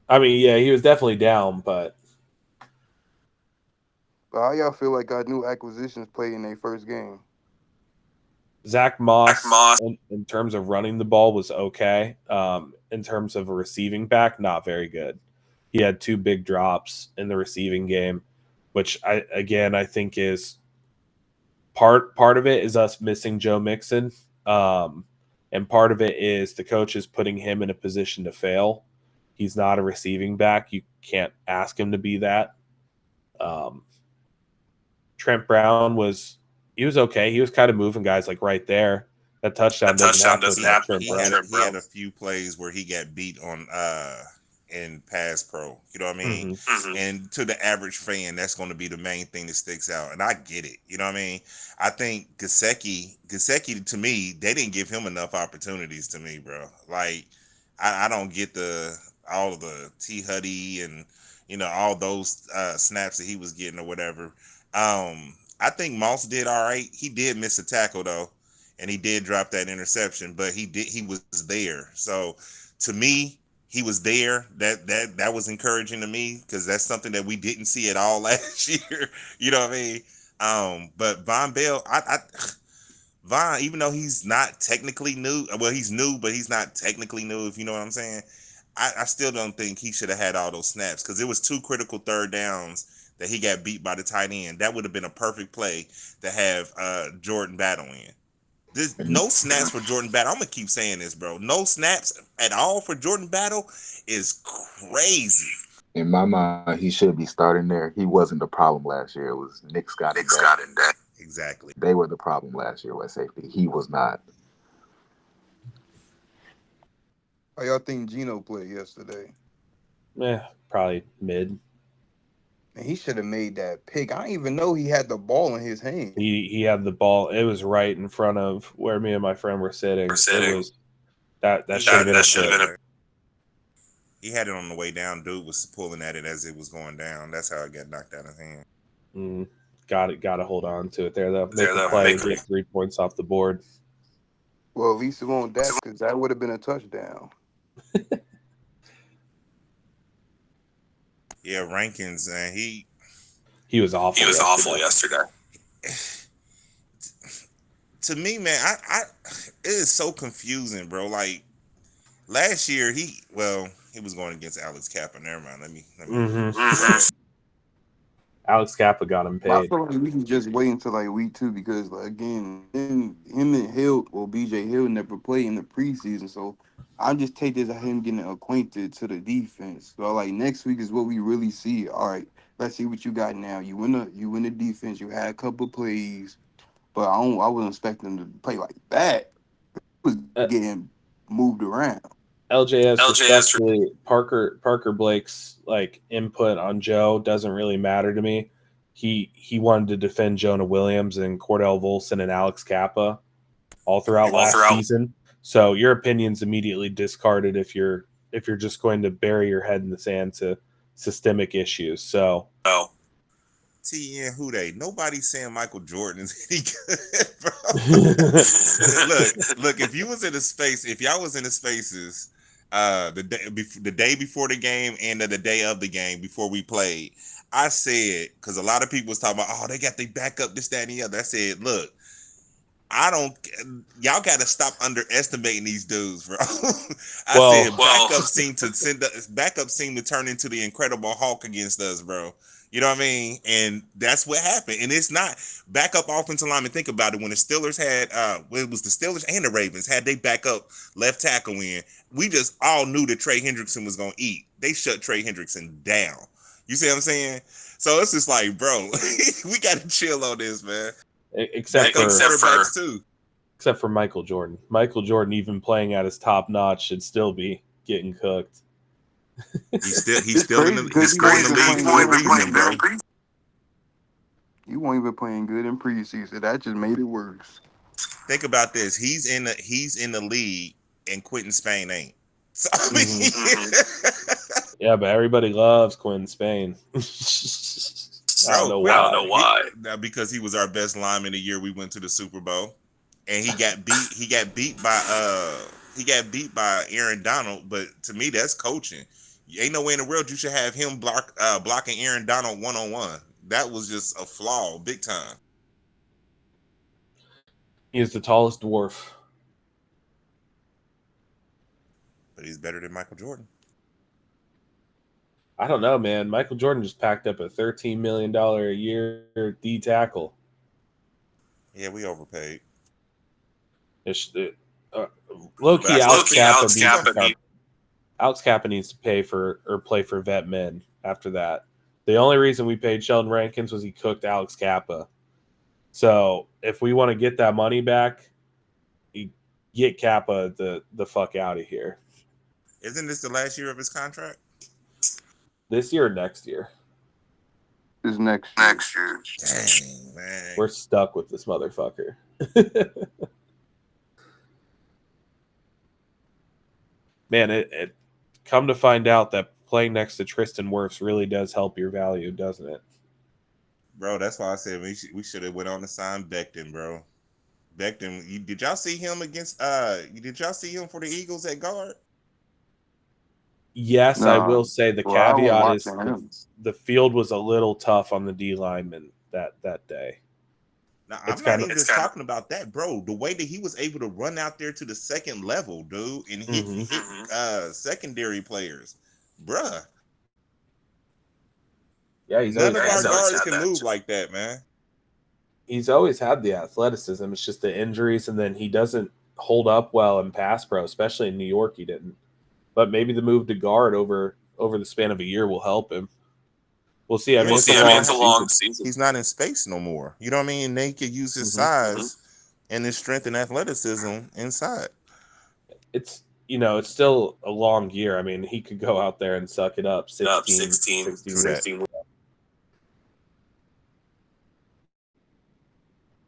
I mean, yeah, he was definitely down, but how y'all feel like our new acquisitions played in their first game? Zach Moss in terms of running the ball was okay. In terms of a receiving back, not very good. He had 2 big drops in the receiving game, which I think is part of it is us missing Joe Mixon. And part of it is the coach is putting him in a position to fail. He's not a receiving back. You can't ask him to be that. Trent Brown was okay. He was kind of moving guys like right there. That touchdown doesn't happen. He had a few plays where he got beat on in pass pro. You know what I mean? Mm-hmm. And to the average fan, that's going to be the main thing that sticks out. And I get it. You know what I mean? I think Gesicki, to me, they didn't give him enough opportunities to me, bro. Like, I don't get all of the T Huddy and, all those snaps that he was getting or whatever. I think Moss did all right. He did miss a tackle, though. and he did drop that interception, but he was there. So to me, he was there. That was encouraging to me because that's something that we didn't see at all last year. You know what I mean? But Von Bell, Von, even though he's not technically new, well, he's new, but he's not technically new, if you know what I'm saying. I still don't think he should have had all those snaps because it was 2 critical third downs that he got beat by the tight end. That would have been a perfect play to have Jordan Battle in. There's no snaps for Jordan Battle. I'm gonna keep saying this, bro. No snaps at all for Jordan Battle is crazy. In my mind, he should be starting there. He wasn't the problem last year. It was Nick Scott and Dak. Exactly. They were the problem last year with safety. He was not. How y'all think Gino played yesterday? Probably mid. And he should have made that pick. I didn't even know he had the ball in his hand. He had the ball. It was right in front of where me and my friend were sitting. It was that should have been a He had it on the way down. Dude was pulling at it as it was going down. That's how it got knocked out of his hand. Got to hold on to it there though. Make a play and get 3 points off the board. Well, at least it won't that because that would have been a touchdown. Yeah, Rankins, and he was awful. He was awful yesterday. To me, man, I it is so confusing, bro. Like last year, he was going against Alex Kappa. Never mind. Let me. Alex Kappa got him paid. I feel like we can just wait until like week 2 because like, again, him and Hill or BJ Hill never played in the preseason, so I just take this as him getting acquainted to the defense. So like next week is what we really see. All right, let's see what you got now. You win the defense. You had a couple plays, but I wasn't expecting him to play like that. He was getting moved around. LJS especially Parker Blake's like input on Joe doesn't really matter to me. He wanted to defend Jonah Williams and Cordell Volson and Alex Kappa all throughout last season. So your opinion's immediately discarded if you're just going to bury your head in the sand to systemic issues. So TN who they? Nobody's saying Michael Jordan is any good, bro. look, if you was in a space, if y'all was in the spaces the day before the game and the day of the game before we played, I said, because a lot of people was talking about, oh, they got their backup, this, that, and the other. I said, look, y'all got to stop underestimating these dudes, bro. I said backup seem to turn into the Incredible Hulk against us, bro. You know what I mean? And that's what happened. And it's not backup offensive lineman. Think about it. When the Steelers had, it was the Steelers and the Ravens had they backup left tackle in. We just all knew that Trey Hendrickson was going to eat. They shut Trey Hendrickson down. You see what I'm saying? So it's just like, bro, we got to chill on this, man. Except for Michael Jordan. Michael Jordan, even playing at his top notch, should still be getting cooked. He's still in the league for a reason, bro. You weren't even playing good in preseason. That just made it worse. Think about this. He's in the league, and Quentin Spain ain't. So, I mean, yeah, but everybody loves Quentin Spain. I don't know why. Because he was our best lineman the year we went to the Super Bowl, and he got beat by Aaron Donald. But to me, that's coaching. Ain't no way in the world you should have him blocking Aaron Donald 1-on-1. That was just a flaw, big time. He is the tallest dwarf. But he's better than Michael Jordan. I don't know, man. Michael Jordan just packed up a $13 million a year D tackle. Yeah, we overpaid. Low-key, Alex Kappa needs to pay for or play for vet men after that. The only reason we paid Sheldon Rankins was he cooked Alex Kappa. So if we want to get that money back, get Kappa the fuck out of here. Isn't this the last year of his contract? This year or next year? This next year. Dang, man. We're stuck with this motherfucker. Man, it come to find out that playing next to Tristan Wirfs really does help your value, doesn't it? Bro, that's why I said we should have went on to sign Becton, bro. Becton. Did y'all see him against? Did y'all see him for the Eagles at guard? Yes, I will say the Well, I was caveat is watching him. the field was a little tough on the D lineman that day. Now, I'm not even just talking about that, bro. The way that he was able to run out there to the second level, dude, and hit secondary players, bruh. Yeah, None of our guards can move like that, man. He's always had the athleticism. It's just the injuries, and then he doesn't hold up well in pass pro, especially in New York. He didn't. But maybe the move to guard over the span of a year will help him. We'll see. I mean, it's a long season. He's not in space no more. You know what I mean? They could use his size and his strength and athleticism inside. It's it's still a long year. I mean, he could go out there and suck it up. 16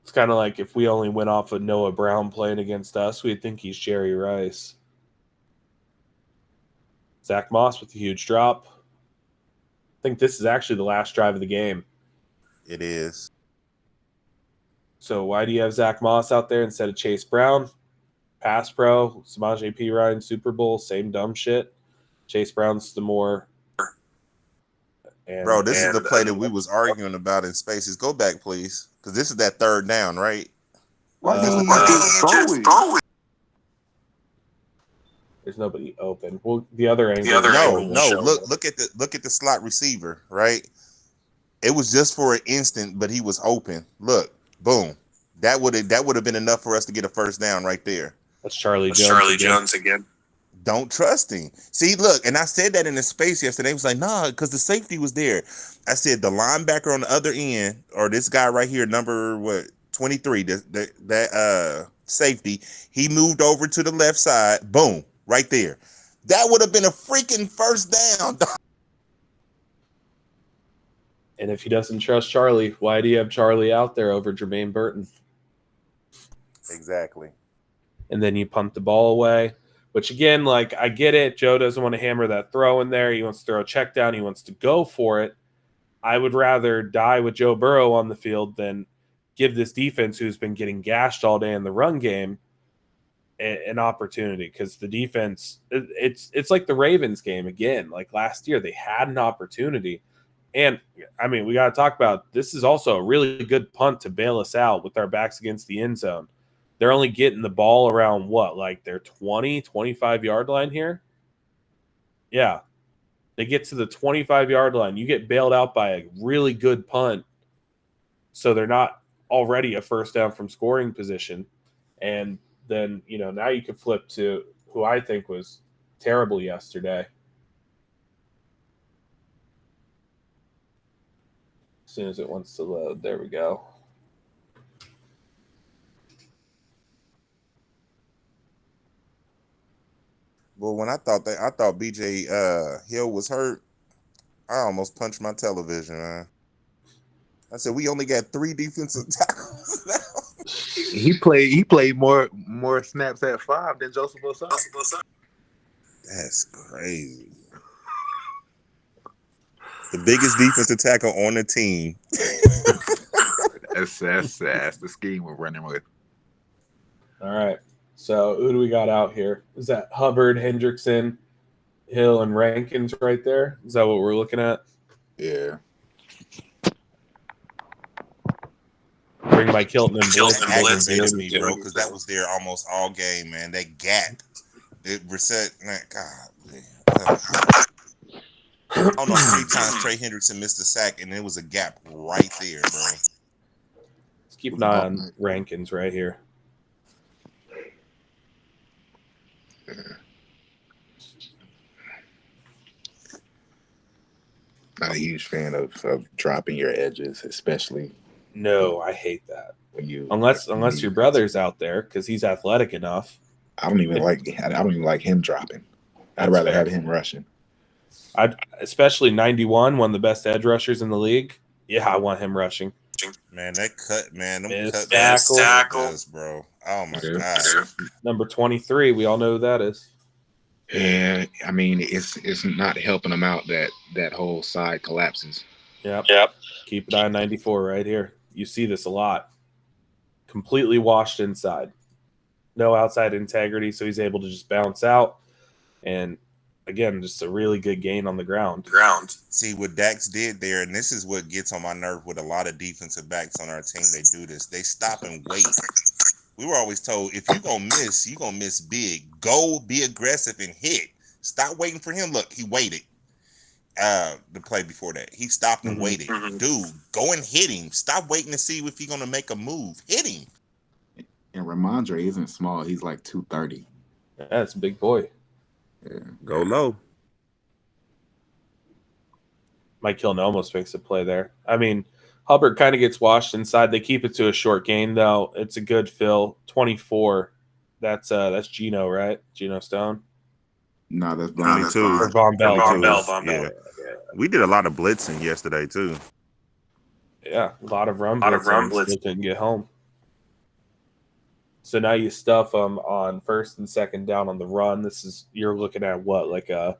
It's kind of like if we only went off of Noah Brown playing against us, we'd think he's Jerry Rice. Zach Moss with a huge drop. I think this is actually the last drive of the game. It is. So why do you have Zach Moss out there instead of Chase Brown? Pass pro, Samaje Perine, Super Bowl, same dumb shit. Chase Brown's the more. Bro, this is the play that we was arguing about in Spaces. Go back, please, because this is that third down, right? Why didn't you just throw it? There's nobody open. Well, the other angle. No. Look at the slot receiver, right? It was just for an instant, but he was open. Look, boom. That would have been enough for us to get a first down right there. That's Charlie Jones again. Don't trust him. See, look, and I said that in the space yesterday. He was like, nah, because the safety was there. I said the linebacker on the other end, or this guy right here, number 23, that safety, he moved over to the left side. Boom, right there. That would have been a freaking first down. And if he doesn't trust Charlie, why do you have Charlie out there over Jermaine Burton? Exactly. And then you punt the ball away. Which, again, like, I get it. Joe doesn't want to hammer that throw in there. He wants to throw a check down. He wants to go for it. I would rather die with Joe Burrow on the field than give this defense, who's been getting gashed all day in the run game, an opportunity. Because the defense, it's like the Ravens game again. Like last year, they had an opportunity. And, I mean, we got to talk about this is also a really good punt to bail us out with our backs against the end zone. They're only getting the ball around like their 20, 25-yard line here? Yeah. They get to the 25-yard line. You get bailed out by a really good punt. So they're not already a first down from scoring position. And then, now you can flip to who I think was terrible yesterday. As soon as it wants to load, there we go. Well, when I thought BJ Hill was hurt, I almost punched my television, man. I said we only got 3 defensive tackles now. He played more snaps at 5 than Joseph Osai. That's crazy. The biggest defensive tackle on the team. That's the scheme we're running with. All right. So who do we got out here? Is that Hubbard, Hendrickson, Hill, and Rankins right there? Is that what we're looking at? Yeah. Bring Mike Hilton and Blitz. Aggravates me, bro, because that was there almost all game, man. That gap. Reset, man, God. I don't know how many times Trey Hendrickson missed a sack, and there was a gap right there, bro. Let's keep an eye on Rankins right here. Not a huge fan of dropping your edges, especially. No, I hate that. When you unless your brother's out there because he's athletic enough. I don't even like him dropping. I'd rather have him rushing. Especially 91, one of the best edge rushers in the league. Yeah, I want him rushing. Man, that cut, man, them cut tackles, bro. Oh my god. Number 23, we all know who that is. Yeah, I mean it's not helping them out that whole side collapses. Yep. Keep an eye on 94 right here. You see this a lot. completely washed inside. No outside integrity, so he's able to just bounce out. And again, just a really good gain on the ground. See what Dax did there, and this is what gets on my nerve with a lot of defensive backs on our team. They do this. They stop and wait. We were always told, if you're going to miss, you're going to miss big. Go, be aggressive, and hit. Stop waiting for him. Look, he waited. The play before that. He stopped and waited. Dude, go and hit him. Stop waiting to see if he's going to make a move. Hit him. And Ramondre isn't small. He's like 230. Yeah, that's a big boy. Yeah. Go low. Mike Hilton almost makes a play there. I mean, Hubbard kind of gets washed inside. They keep it to a short gain, though. It's a good fill. 24. That's Geno, right? Geno Stone? No, that's 22. Or Von Bell. Yeah. We did a lot of blitzing yesterday, too. Yeah, a lot of run blitzing. Still couldn't get home. So now you stuff them on first and second down on the run. You're looking at what, like a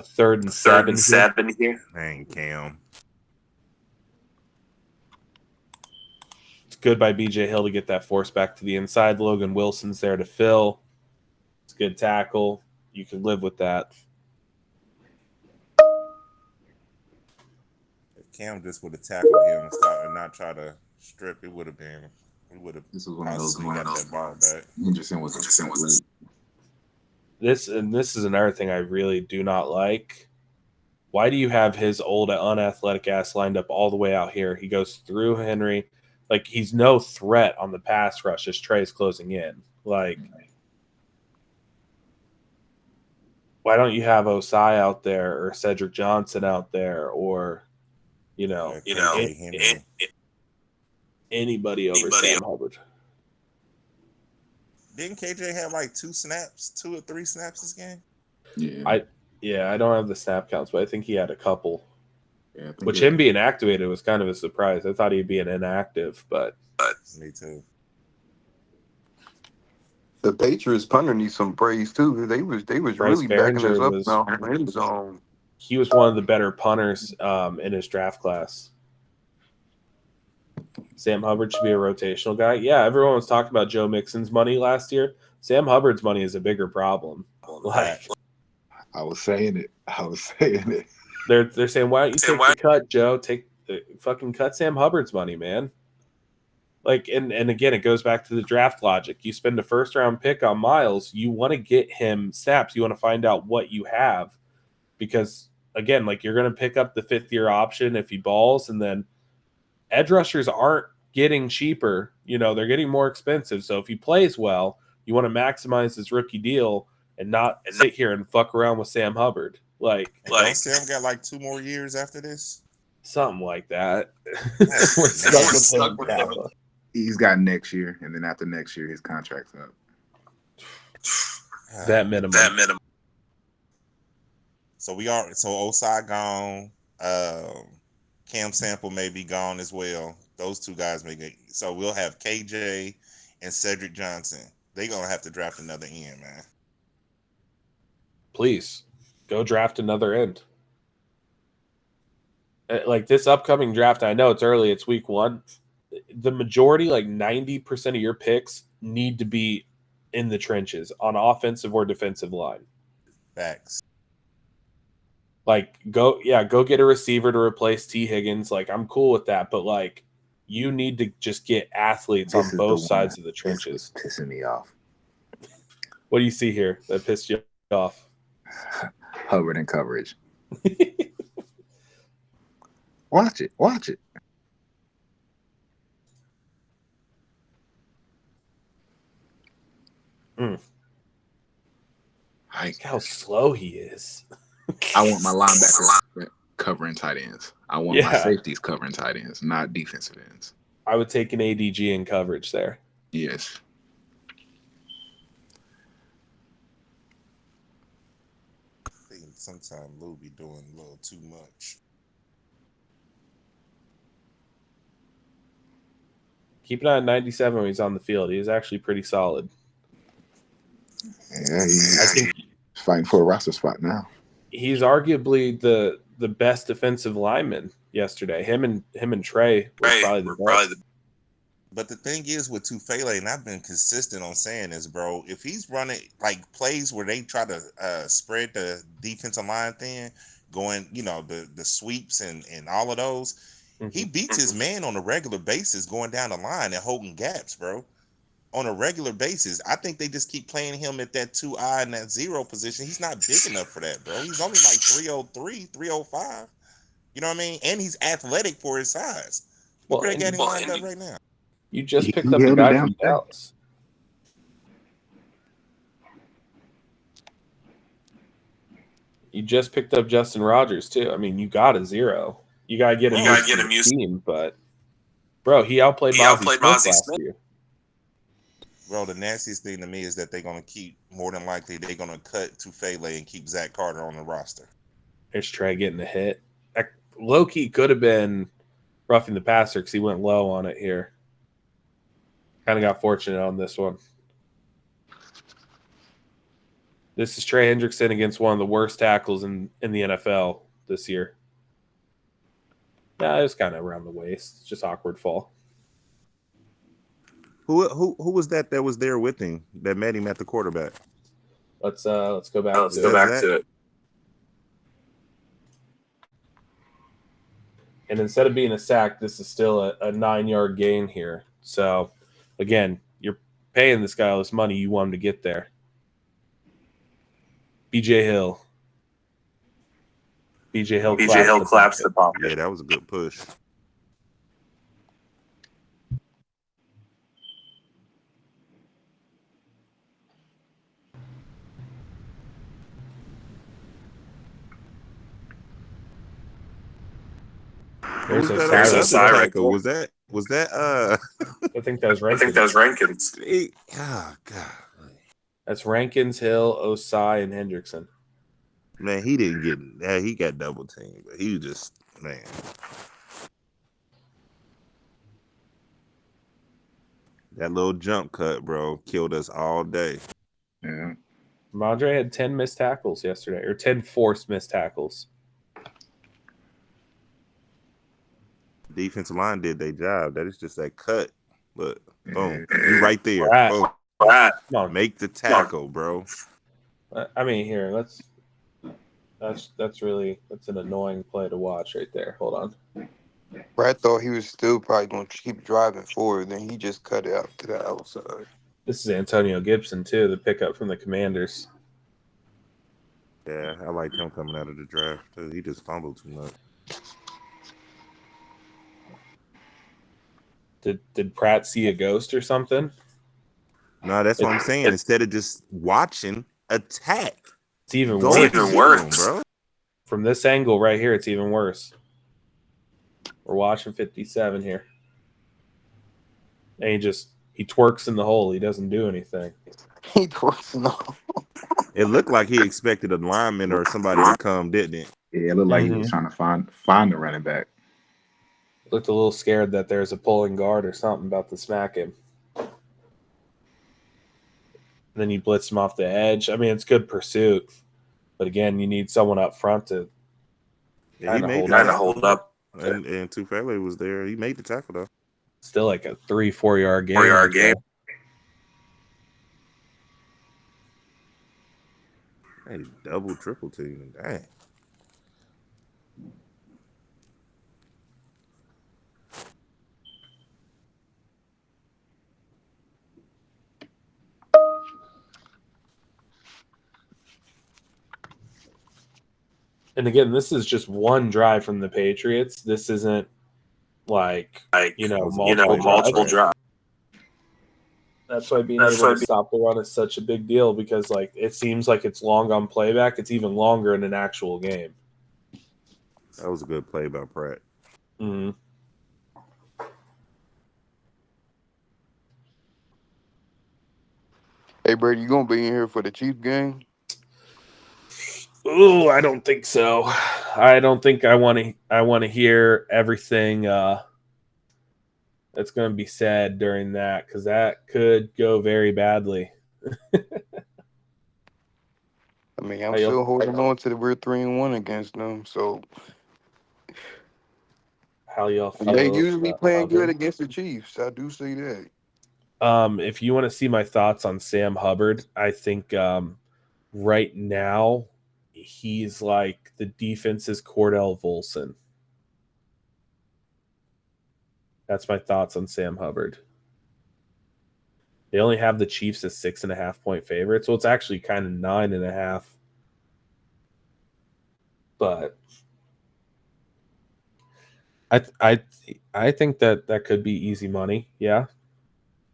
third and seven here? Dang, Cam. It's good by BJ Hill to get that force back to the inside. Logan Wilson's there to fill. It's a good tackle. You can live with that. If Cam just would have tackled him and not try to strip, it would have been. This was one of those got that ball back. Interesting was This is another thing I really do not like. Why do you have his old unathletic ass lined up all the way out here? He goes through Henry. Like, he's no threat on the pass rush as Trey's closing in. Like, why don't you have Osai out there or Cedric Johnson out there or, anybody over Sam Hubbard? Didn't KJ have like 2 or 3 snaps this game? Yeah. I don't have the snap counts, but I think he had a couple. Yeah, Which him being activated was kind of a surprise. I thought he'd be an inactive, but me too. The Patriots punter needs some praise too. They was Bryce really backing us Behringer up now in the end zone. he was one of the better punters in his draft class. Sam Hubbard should be a rotational guy. Yeah, everyone was talking about Joe Mixon's money last year. Sam Hubbard's money is a bigger problem. Like, I was saying it. They're saying, why don't you take the cut, Joe? Fucking cut Sam Hubbard's money, man. Like, and again, it goes back to the draft logic. You spend a first round pick on Miles, you want to get him snaps. You want to find out what you have, because again, like, you're going to pick up the 5th-year option if he balls, and then edge rushers aren't getting cheaper. They're getting more expensive. So if he plays well, you want to maximize his rookie deal and not sit here and fuck around with Sam Hubbard. Like Sam got like 2 more years after this. Something like that. We're stuck with him. He's got next year, and then after next year, his contract's up. That minimum. So Osai gone. Cam Sample may be gone as well. Those 2 guys may get. So we'll have KJ and Cedric Johnson. They're gonna have to draft another end, man. Please go draft another end. Like, this upcoming draft, I know it's early, it's week 1. The majority, like 90% of your picks, need to be in the trenches on offensive or defensive line. Facts. Like, go get a receiver to replace T. Higgins. Like, I'm cool with that, but like, you need to just get athletes on both sides of the trenches. This is pissing me off. What do you see here that pissed you off? Hubbard in coverage. Watch it. Look how slow he is. I want my linebackers covering tight ends. I want my safeties covering tight ends, not defensive ends. I would take an ADG in coverage there. Yes. I think sometimes Lou be doing a little too much. Keep an eye on 97 when he's on the field. He is actually pretty solid. Yeah, I think he's fighting for a roster spot now. He's arguably the best defensive lineman yesterday. Him and Trey were probably the best. But the thing is with Tufele, and I've been consistent on saying this, bro. If he's running like plays where they try to spread the defensive line thin, going, the sweeps and all of those, he beats his man on a regular basis going down the line and holding gaps, bro. On a regular basis. I think they just keep playing him at that 2I and that 0 position. He's not big enough for that, bro. He's only like 303, 305. You know what I mean? And he's athletic for his size. Look where they got him lined up right now. You just picked He up a held it guy down from there. Dallas. You just picked up Justin Rogers too. I mean, you got a 0. You gotta get him used to the team, but bro, he outplayed Mozzie Smith last year. Bro, the nastiest thing to me is that they're gonna keep, more than likely, they're gonna cut Tufele and keep Zach Carter on the roster. There's Trey getting a hit. Low-key could have been roughing the passer because he went low on it here. Kind of got fortunate on this one. This is Trey Hendrickson against one of the worst tackles in the NFL this year. Nah, it was kind of around the waist. It's just awkward fall. Who was that was there with him that met him at the quarterback? Let's go back. Let's go back to it. And instead of being a sack, this is still a 9-yard gain here. So, again, you're paying this guy all this money. You want him to get there. BJ Hill. BJ Hill claps the bump. Yeah, that was a good push. There's Who's a that side. other Side tackle? Was that I think that was Rankins. Oh God. That's Rankins, Hill, Osai, and Hendrickson. Man, he didn't get that. He got double teamed, but he was just, man. That little jump cut, bro, killed us all day. Yeah. Madre had 10 missed tackles yesterday, or 10 forced missed tackles. Defensive line did their job. That is just that cut. Look, boom, you right there. Boom. Make the tackle, bro. I mean, here, that's an annoying play to watch right there. Hold on. Brad thought he was still probably going to keep driving forward, then he just cut it out to the outside. This is Antonio Gibson, too, the pickup from the Commanders. Yeah, I like him coming out of the draft, too. He just fumbled too much. Did Pratt see a ghost or something? No, that's what I'm saying. Instead of just watching, attack. It's even worse. Bro. From this angle right here, it's even worse. We're watching 57 here. And he twerks in the hole. He doesn't do anything. He twerks in the hole. It looked like he expected a lineman or somebody to come, didn't it? Yeah, it looked like he was trying to find the running back. Looked a little scared that there's a pulling guard or something about to smack him. And then you blitz him off the edge. I mean, it's good pursuit. But again, you need someone up front to hold up. And Tufele was there. He made the tackle, though. Still like a 3-4 yard game. 4-yard game. Hey, double, triple team. Dang. And again, this is just one drive from the Patriots. This isn't multiple drives. That's why being able to stop the run is such a big deal because it seems like it's long on playback. It's even longer in an actual game. That was a good play by Pratt. Mm-hmm. Hey, Brady, you gonna be in here for the Chiefs game? Ooh, I don't think so. I don't think I want to hear everything that's going to be said during that because that could go very badly. I mean, I'm still holding on to the we're 3-1 against them. So how y'all feel. They usually playing good Hubbard. against the Chiefs. I do see that. If you want to see my thoughts on Sam Hubbard, I think right now he's like the defense's Cordell Volson. That's my thoughts on Sam Hubbard. They only have the Chiefs as 6.5-point favorites, so it's actually kind of 9.5. But I think that could be easy money. Yeah.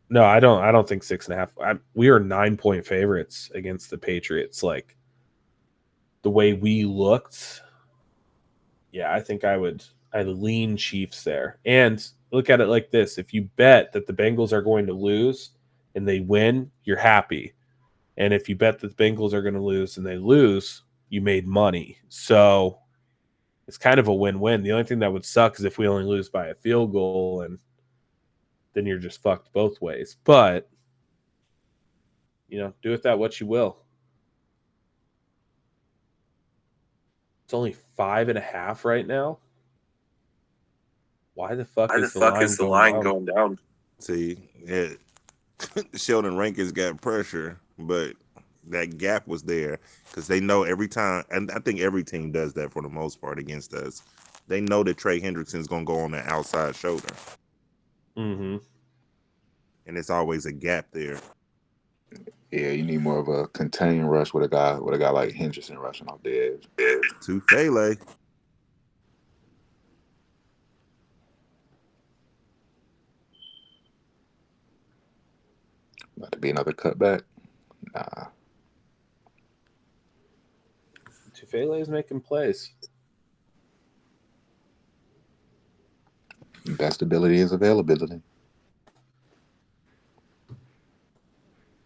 No, I don't think 6.5. We are 9-point favorites against the Patriots. Like the way we looked, yeah, I think I'd lean Chiefs there. And look at it like this: if you bet that the Bengals are going to lose and they win, you're happy. And if you bet that the Bengals are going to lose and they lose, you made money. So it's kind of a win-win. The only thing that would suck is if we only lose by a field goal, and then you're just fucked both ways. But, do with that what you will. It's only 5.5 right now. Why the fuck is the line going down? See, yeah, Sheldon Rankins got pressure, but that gap was there because they know every time, and I think every team does that for the most part against us. They know that Trey Hendrickson's going to go on the outside shoulder. Mm-hmm. And it's always a gap there. Yeah, you need more of a contained rush with a guy like Henderson rushing off the edge. Tufele. About to be another cutback. Nah. Tufele is making plays. Best ability is availability.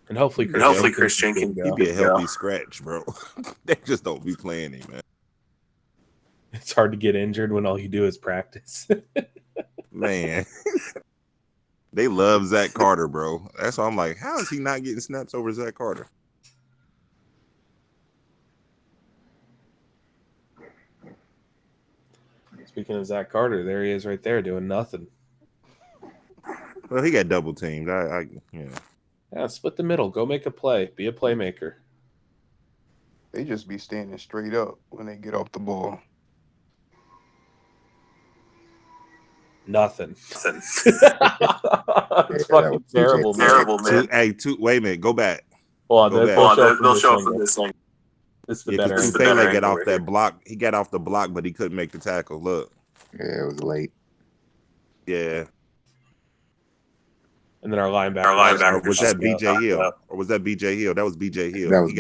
And hopefully Chris Jenkins He'd be a healthy scratch, bro. They just don't be playing him, man. It's hard to get injured when all you do is practice. Man. They love Zach Carter, bro. That's why I'm like, how is he not getting snaps over Zach Carter? Speaking of Zach Carter, there he is right there doing nothing. Well, he got double teamed. Yeah, split the middle. Go make a play. Be a playmaker. They just be standing straight up when they get off the ball. Nothing. It's fucking terrible, man. Wait a minute. Go back. Well, they'll show up for this thing. This is the better. Tufele got off that block. He got off the block, but he couldn't make the tackle. Look. Yeah, it was late. Yeah. And then our linebacker was that BJ Hill? Or was that BJ Hill? That was BJ Hill. That was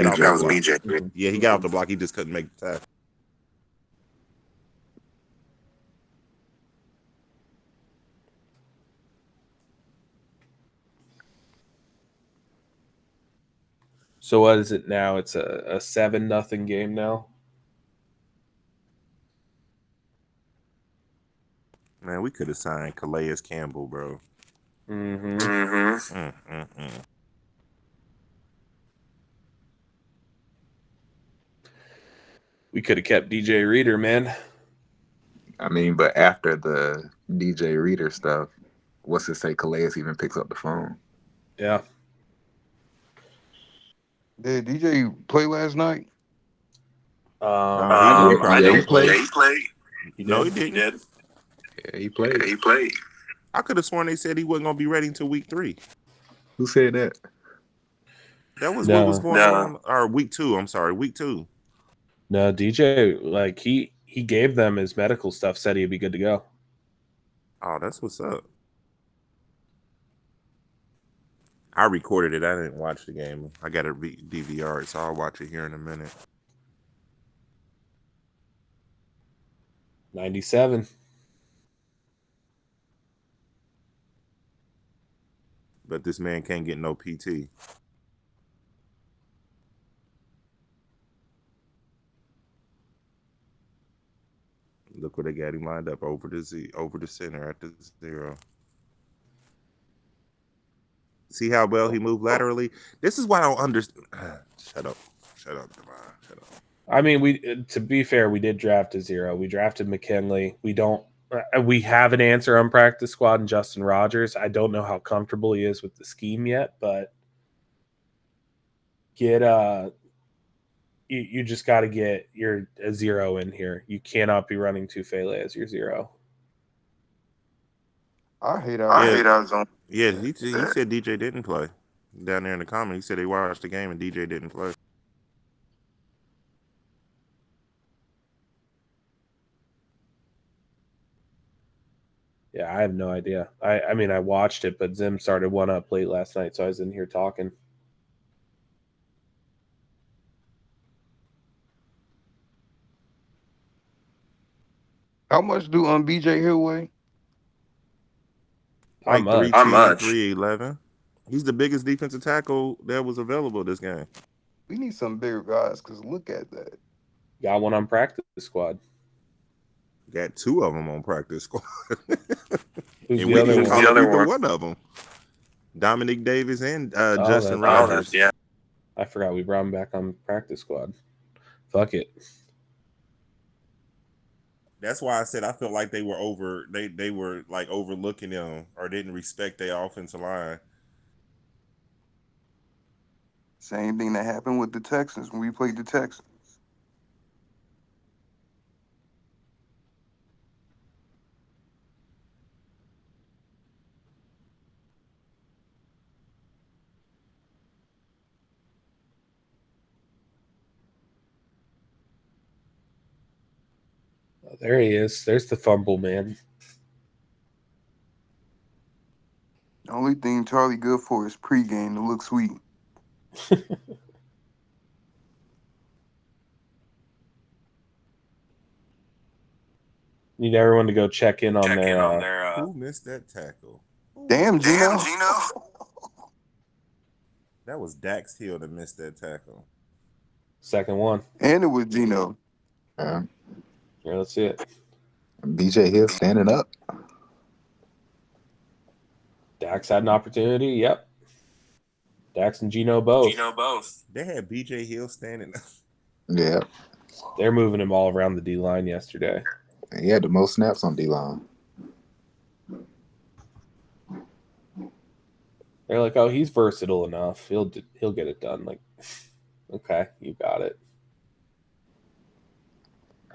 BJ. Mm-hmm. Yeah, he got off the block. He just couldn't make the tackle. So what is it now? It's a 7-0 game now. Man, we could have signed Calais Campbell, bro. We could have kept DJ Reader, man. I mean, but after the DJ Reader stuff, what's to say Calais even picks up the phone? Yeah. Did DJ play last night? He played. No, he didn't. Yeah, he played. I could have sworn they said he wasn't going to be ready until week 3. Who said that? That was what was going on. Or week 2. I'm sorry, week 2. No, DJ, like he gave them his medical stuff, said he'd be good to go. Oh, that's what's up. I recorded it. I didn't watch the game. I got it DVR, so I'll watch it here in a minute. 97. But this man can't get no PT. Look where they got him lined up over the center at the 0. See how well he moved laterally? This is why I don't understand. Shut up, Devon. Shut up. I mean, to be fair, we did draft a 0. We drafted McKinley. We don't We have an answer on practice squad and Justin Rogers. I don't know how comfortable he is with the scheme yet, but you just got to get your a zero in here. You cannot be running Tufele as your zero. I hate our zone. Yeah, he said DJ didn't play. Down there in the comment, he said he watched the game and DJ didn't play. Yeah, I have no idea. I mean, I watched it, but Zim started one up late last night, so I was in here talking. How much do BJ Hill weigh? Like Not much. 310, 311. He's the biggest defensive tackle that was available this game. We need some bigger guys because look at that. Got one on practice squad. Got two of them on practice squad. Who's and the we other didn't one? call either one of them. Dominic Davis and Justin that's Rogers. yeah. I forgot we brought him back on practice squad. Fuck it. That's why I said I felt like they were they were like overlooking them or didn't respect their offensive line. Same thing that happened with the Texans when we played the Texans. Oh, there he is. There's the fumble, man. The only thing Charlie good for is pregame to look sweet. Need everyone to go check in on their Who missed that tackle? Damn, Gino. That was Dax Hill that missed that tackle. second one. And it was Gino. Here, let's see it. BJ Hill standing up. Dax had an opportunity. Yep. Dax and Gino both. They had BJ Hill standing up. Yeah. They're moving him all around the D line yesterday. He had the most snaps on D-line. They're like, oh, he's versatile enough. He'll get it done. Like, okay, you got it.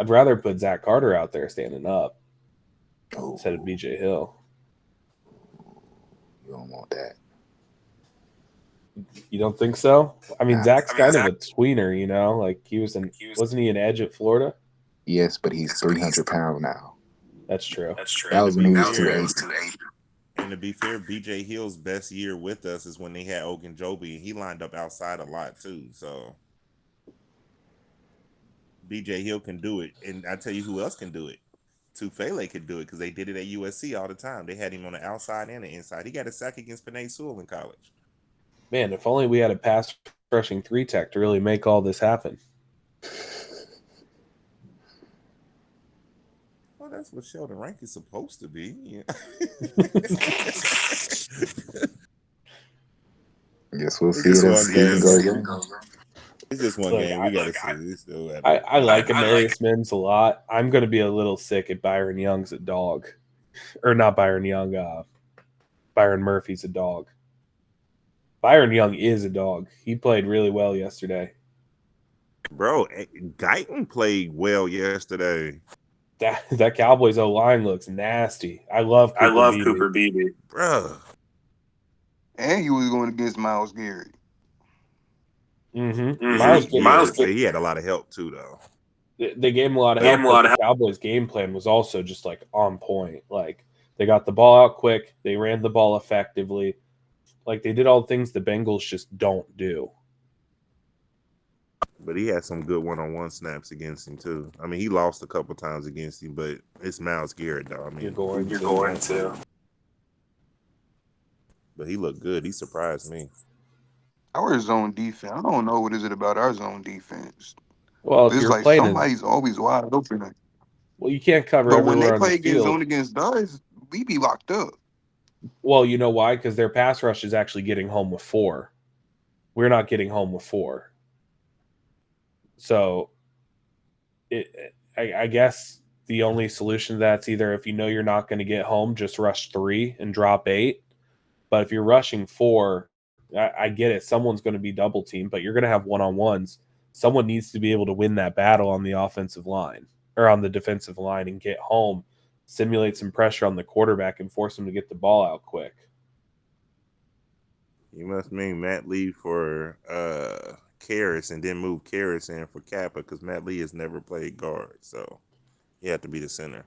I'd rather put Zach Carter out there standing up instead of BJ Hill. You don't want that. You don't think so? I mean, Nah. Zach's kind of a tweener, you know? Like wasn't he an edge at Florida? Yes, but he's 300 pounds now. That's true. That was when he was 280. And to be fair, BJ Hill's best year with us is when they had Ogunjobi. He lined up outside a lot too. So BJ Hill can do it. And I tell you who else can do it. Tufele could do it because they did it at USC all the time. They had him on the outside and the inside. He got a sack against Penei Sewell in college. Man, if only we had a pass rushing 3-tech to really make all this happen. Well, that's what Sheldon Rank is supposed to be. Yeah. Guess we'll see it as season goes on. It's just one game. We got to see. I like Amarius Mims a lot. I'm going to be a little sick at Byron Young's a dog. Or not Byron Young. Byron Murphy's a dog. Byron Young is a dog. He played really well yesterday. Bro, Guyton played well yesterday. That Cowboys O-line looks nasty. I love Cooper Beebe. Bro. And he was going against Myles Garrett. Mm-hmm. Myles Garrett, he had a lot of help too, though. They gave him a lot of help. But the Cowboys' game plan was also just like on point. Like they got the ball out quick. They ran the ball effectively. Like they did all the things the Bengals just don't do. But he had some good one-on-one snaps against him too. I mean, he lost a couple times against him, but it's Myles Garrett, though. I mean, you're going to. But he looked good. He surprised me. Our zone defense. I don't know what is it about our zone defense. Well, if it's you're like playing somebody's always wide open. Well, you can't cover but everywhere when they on play the against field. zone against us, we be locked up. Well, you know why? Because their pass rush is actually getting home with 4. We're not getting home with 4. So, I guess the only solution to that's either if you know you're not going to get home, just rush 3 and drop 8. But if you're rushing 4, I get it. Someone's going to be double teamed, but you're going to have one-on-ones. Someone needs to be able to win that battle on the offensive line or on the defensive line and get home, simulate some pressure on the quarterback, and force him to get the ball out quick. You must mean Matt Lee for Karras and then move Karras in for Kappa because Matt Lee has never played guard, so he had to be the center.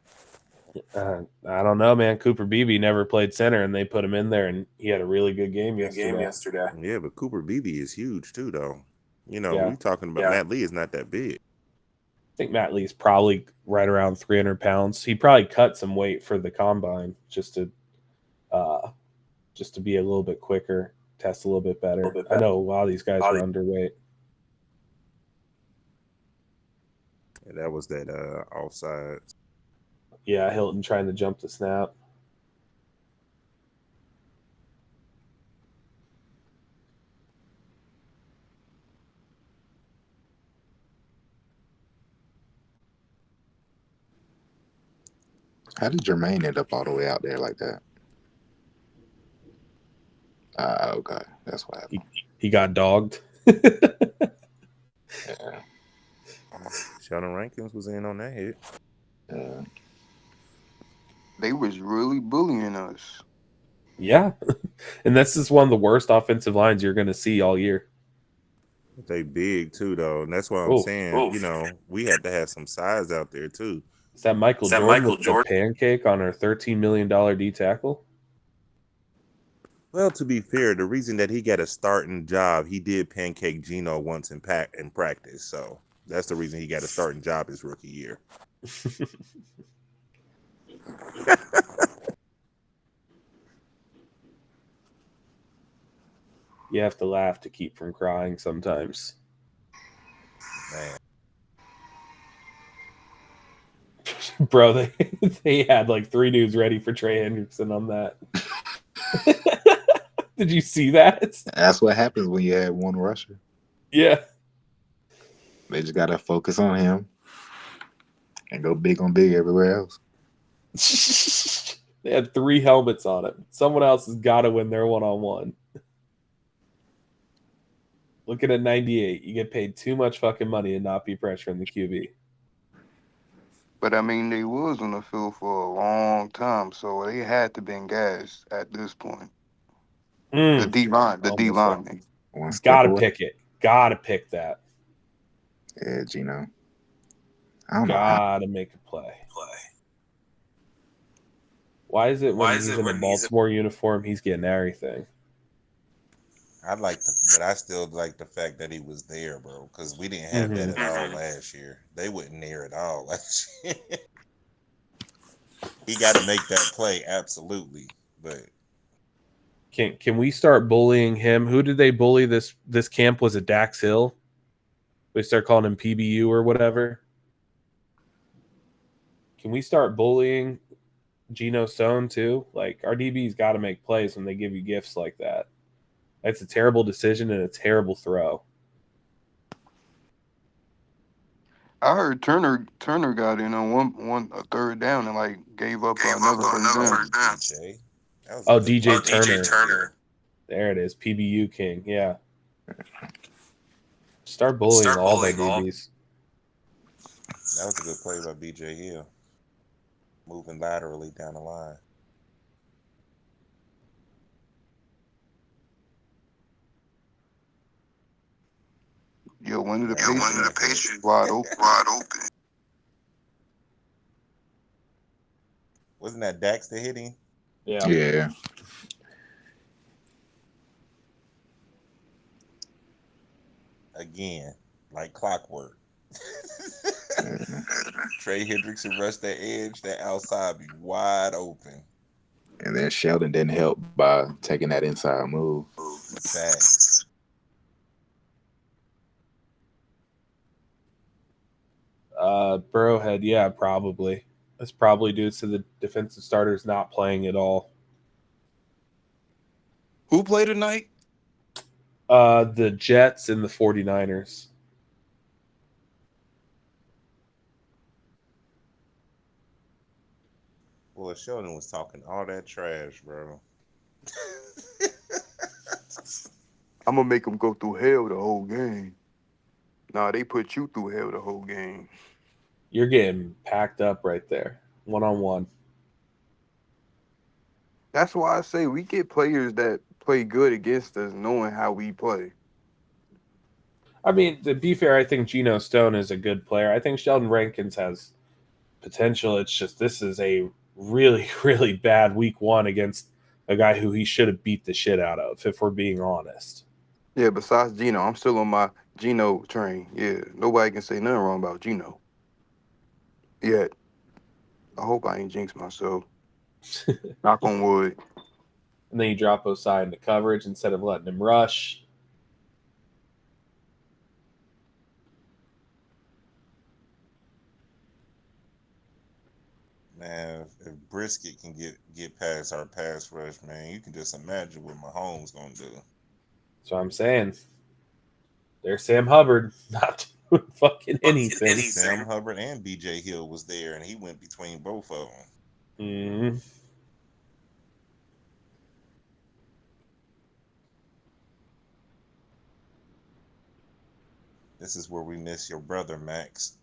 I don't know, man. Cooper Beebe never played center, and they put him in there, and he had a really good game yesterday. Yeah, but Cooper Beebe is huge too, though. You know, Yeah. we talking about Matt Lee is not that big. I think Matt Lee's probably right around 300 pounds. He probably cut some weight for the combine just to be a little bit quicker, test a little bit better. I know a lot of these guys were underweight. And that was that offside. Yeah, Hilton trying to jump the snap. How did Jermaine end up all the way out there like that? Okay, that's what happened. He got dogged. Yeah. Sheldon Rankins was in on that hit. They was really bullying us. Yeah. And this is one of the worst offensive lines you're going to see all year. They big too, though, and that's why I'm saying, you know, we had to have some size out there too. Is that Michael Jordan with the pancake on our $13 million D tackle? Well, to be fair, the reason that he got a starting job, he did pancake Geno once in practice, so that's the reason he got a starting job his rookie year. You have to laugh to keep from crying sometimes. Man. Bro, they had like 3 dudes ready for Trey Hendrickson on that. Did you see that? That's what happens when you have one rusher. Yeah. They just got to focus on him and go big on big everywhere else. They had 3 helmets on it. Someone else has got to win their one-on-one. Looking at 98, you get paid too much fucking money and not be pressuring the QB. But I mean, they was on the field for a long time, so they had to been gassed at this point. The D line, One step Gotta away. pick it. Gotta pick that. Yeah, Geno. I don't know. Gotta make a play. Why is it when he's in a Baltimore uniform, he's getting everything? But I still like the fact that he was there, bro, because we didn't have that at all last year. They wasn't there at all last year. He got to make that play, absolutely. But can we start bullying him? Who did they bully this camp? Was it Dax Hill? They start calling him PBU or whatever. Can we start bullying Geno Stone too? Like, our DB's got to make plays when they give you gifts like that. That's a terrible decision and a terrible throw. I heard Turner got in on a third down and like gave up another first down. DJ Turner. There it is, PBU King. Yeah. Start bullying all their DBs. That was a good play by BJ Hill, moving laterally down the line. Yo, one of the Patriots wide open. Wasn't that Dax that hit him? Yeah. Again, like clockwork. Trey Hendrickson rushed that edge, that outside be wide open. And then Sheldon didn't help by taking that inside move. Facts. Burrowhead, yeah, probably. That's probably due to the defensive starters not playing at all. Who played tonight? The Jets and the 49ers. Boy, Sheldon was talking all that trash, bro. I'm gonna make them go through hell the whole game. Nah, they put you through hell the whole game. You're getting packed up right there, 1-on-1. That's why I say we get players that play good against us, knowing how we play. I mean, to be fair, I think Geno Stone is a good player. I think Sheldon Rankins has potential. It's just this is a really, really bad week 1 against a guy who he should have beat the shit out of, if we're being honest. Yeah, besides Gino, I'm still on my Gino train. Yeah, nobody can say nothing wrong about Gino. Yet, I hope I ain't jinx myself. Knock on wood. And then you drop Osai into coverage instead of letting him rush. Man, if Brisket can get past our pass rush, man, you can just imagine what Mahomes gonna do. That's what I'm saying. There's Sam Hubbard not doing fucking anything. Sam Hubbard and BJ Hill was there, and he went between both of them. Mm-hmm. This is where we miss your brother, Max.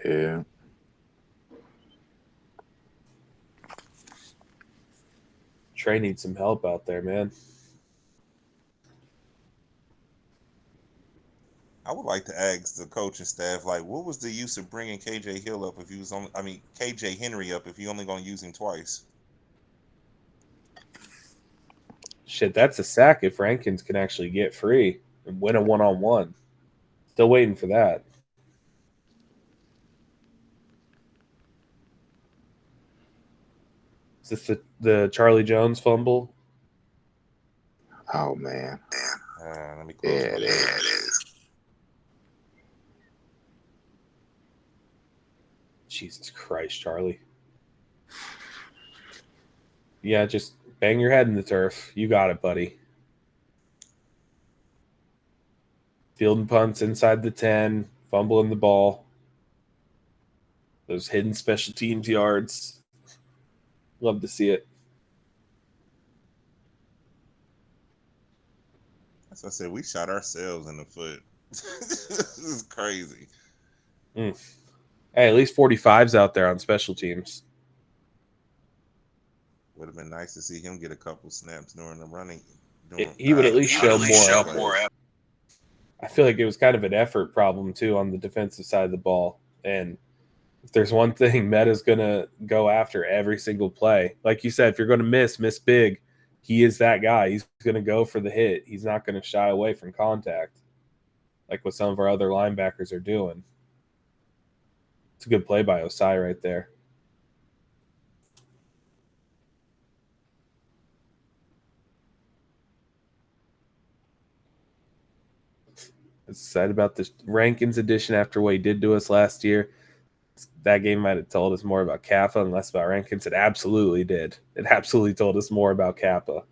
Yeah. Trey needs some help out there, man. I would like to ask the coaching staff, like, what was the use of bringing KJ Hill up if he was on? I mean, KJ Henry up if you only gonna use him twice. Shit, that's a sack if Rankins can actually get free and win a 1-on-1. Still waiting for that. Is this the Charlie Jones fumble? Oh man. Let me close Yeah, my it is. Jesus Christ, Charlie. Yeah, just bang your head in the turf. You got it, buddy. Fielding punts inside the 10, fumbling the ball. Those hidden special teams yards. Love to see it. As I said, we shot ourselves in the foot. This is crazy. Hey, at least 45's out there on special teams. Would have been nice to see him get a couple snaps during the running. He would at least show more effort. I feel like it was kind of an effort problem, too, on the defensive side of the ball. And if there's one thing, Meta's going to go after every single play. Like you said, if you're going to miss big. He is that guy. He's going to go for the hit. He's not going to shy away from contact like what some of our other linebackers are doing. It's a good play by Osai right there. Excited about this Rankins edition after what he did to us last year. That game might have told us more about Kappa and less about Rankins. It absolutely did. It absolutely told us more about Kappa.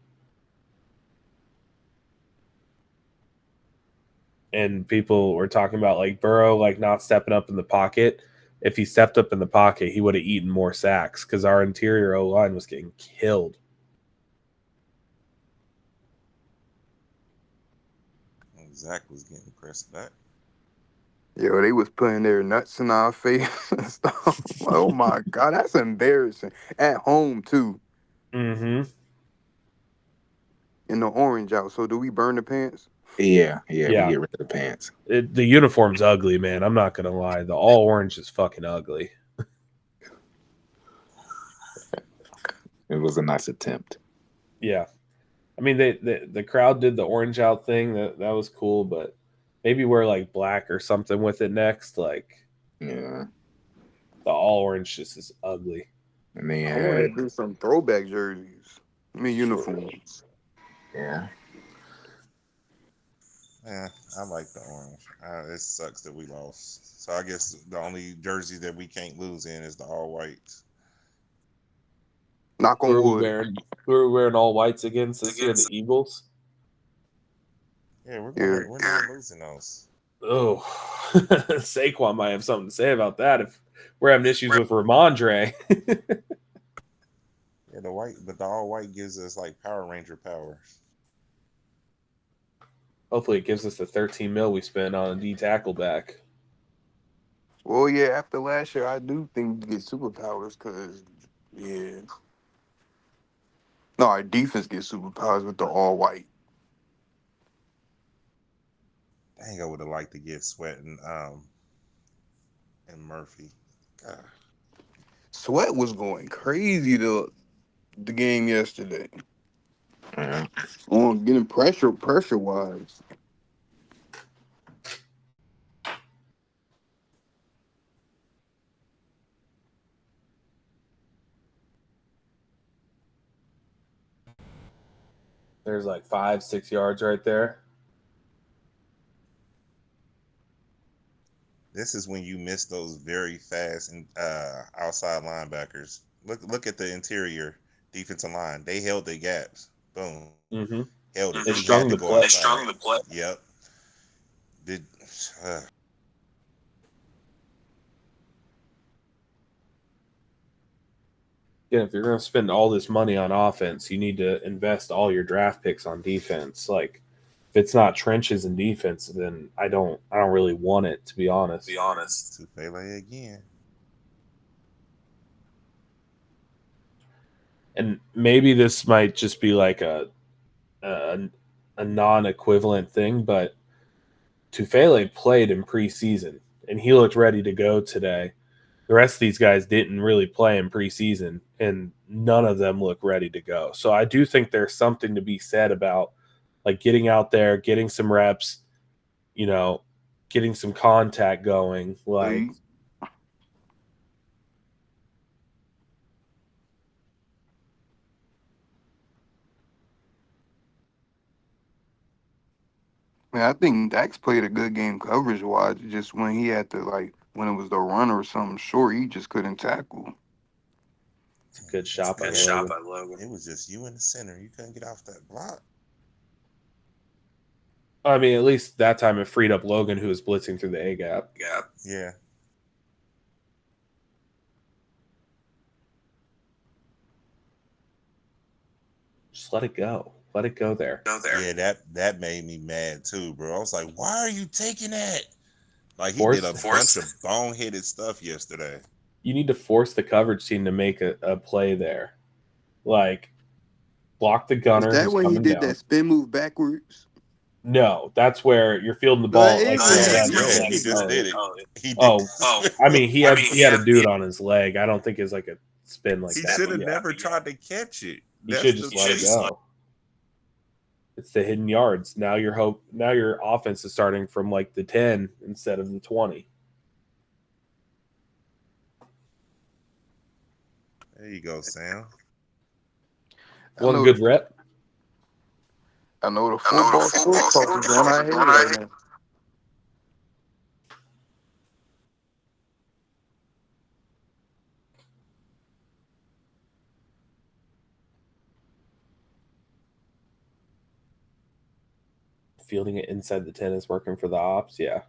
And people were talking about like Burrow like not stepping up in the pocket. If he stepped up in the pocket, he would have eaten more sacks because our interior O-line was getting killed. Zach was getting pressed back. Yo, they was putting their nuts in our face and stuff. Oh my God, that's embarrassing. At home too. Mm-hmm. In the orange out. So do we burn the pants? Yeah, we get rid of the pants. The uniform's ugly, man. I'm not gonna lie. The all orange is fucking ugly. It was a nice attempt. Yeah. I mean, the crowd did the orange out thing. That was cool, but maybe wear like black or something with it next. Like, Yeah. The all orange just is ugly. And then I want to do some throwback jerseys. I mean, uniforms. Yeah. Yeah, I like the orange. It sucks that we lost. So I guess the only jersey that we can't lose in is the all whites. Knock on wood. We were wearing all whites against this year, the Eagles. Yeah, we're not losing those. Oh, Saquon might have something to say about that if we're having issues with Ramondre. Yeah, the all white gives us like Power Ranger powers. Hopefully, it gives us the 13 mil we spent on a D tackle back. Well, yeah, after last year, I do think we get superpowers because, yeah. No, our defense gets superpowers with the all white. Dang, I would have liked to get Sweat and Murphy. God. Sweat was going crazy the game yesterday. Yeah. On getting pressure wise. There's like 5-6 yards right there. This is when you miss those very fast and outside linebackers. Look at the interior defensive line. They held their gaps. Boom. Mm-hmm. Held it. They He strung had to the go play. outside. Yep. Did Yeah, if you're going to spend all this money on offense, you need to invest all your draft picks on defense. Like, if it's not trenches and defense, then I don't really want it, to be honest. Tufele again. And maybe this might just be like a non-equivalent thing, but Tufele played in preseason and he looked ready to go today. The rest of these guys didn't really play in preseason, and none of them look ready to go. So I do think there's something to be said about like getting out there, getting some reps, getting some contact going. Like, Man, I think Dax played a good game coverage wise. Just when he had to when it was the run or something short, he just couldn't tackle. it's a good shot by Logan. It was just you in the center. You couldn't get off that block. I mean, at least that time it freed up Logan, who was blitzing through the A gap. Yeah. Just let it go. Let it go there. Yeah, that made me mad too, bro. I was like, why are you taking that? Like he Force did a bunch of boneheaded stuff yesterday. You need to force the coverage team to make a play there. Like, block the gunner Is that who's when he coming did down. that spin move backwards? No, that's where you're fielding the ball. Like, He just did it. He did. I mean, he had to do it on his leg. I don't think it's like a spin like He that. should have never tried to catch it. He should just let it go. It's the hidden yards. Now your offense is starting from like the 10 instead of the 20. There you go, Sam. One good rep. I know the football talk is on our head right now. Fielding it inside the 10 is working for the ops. Yeah.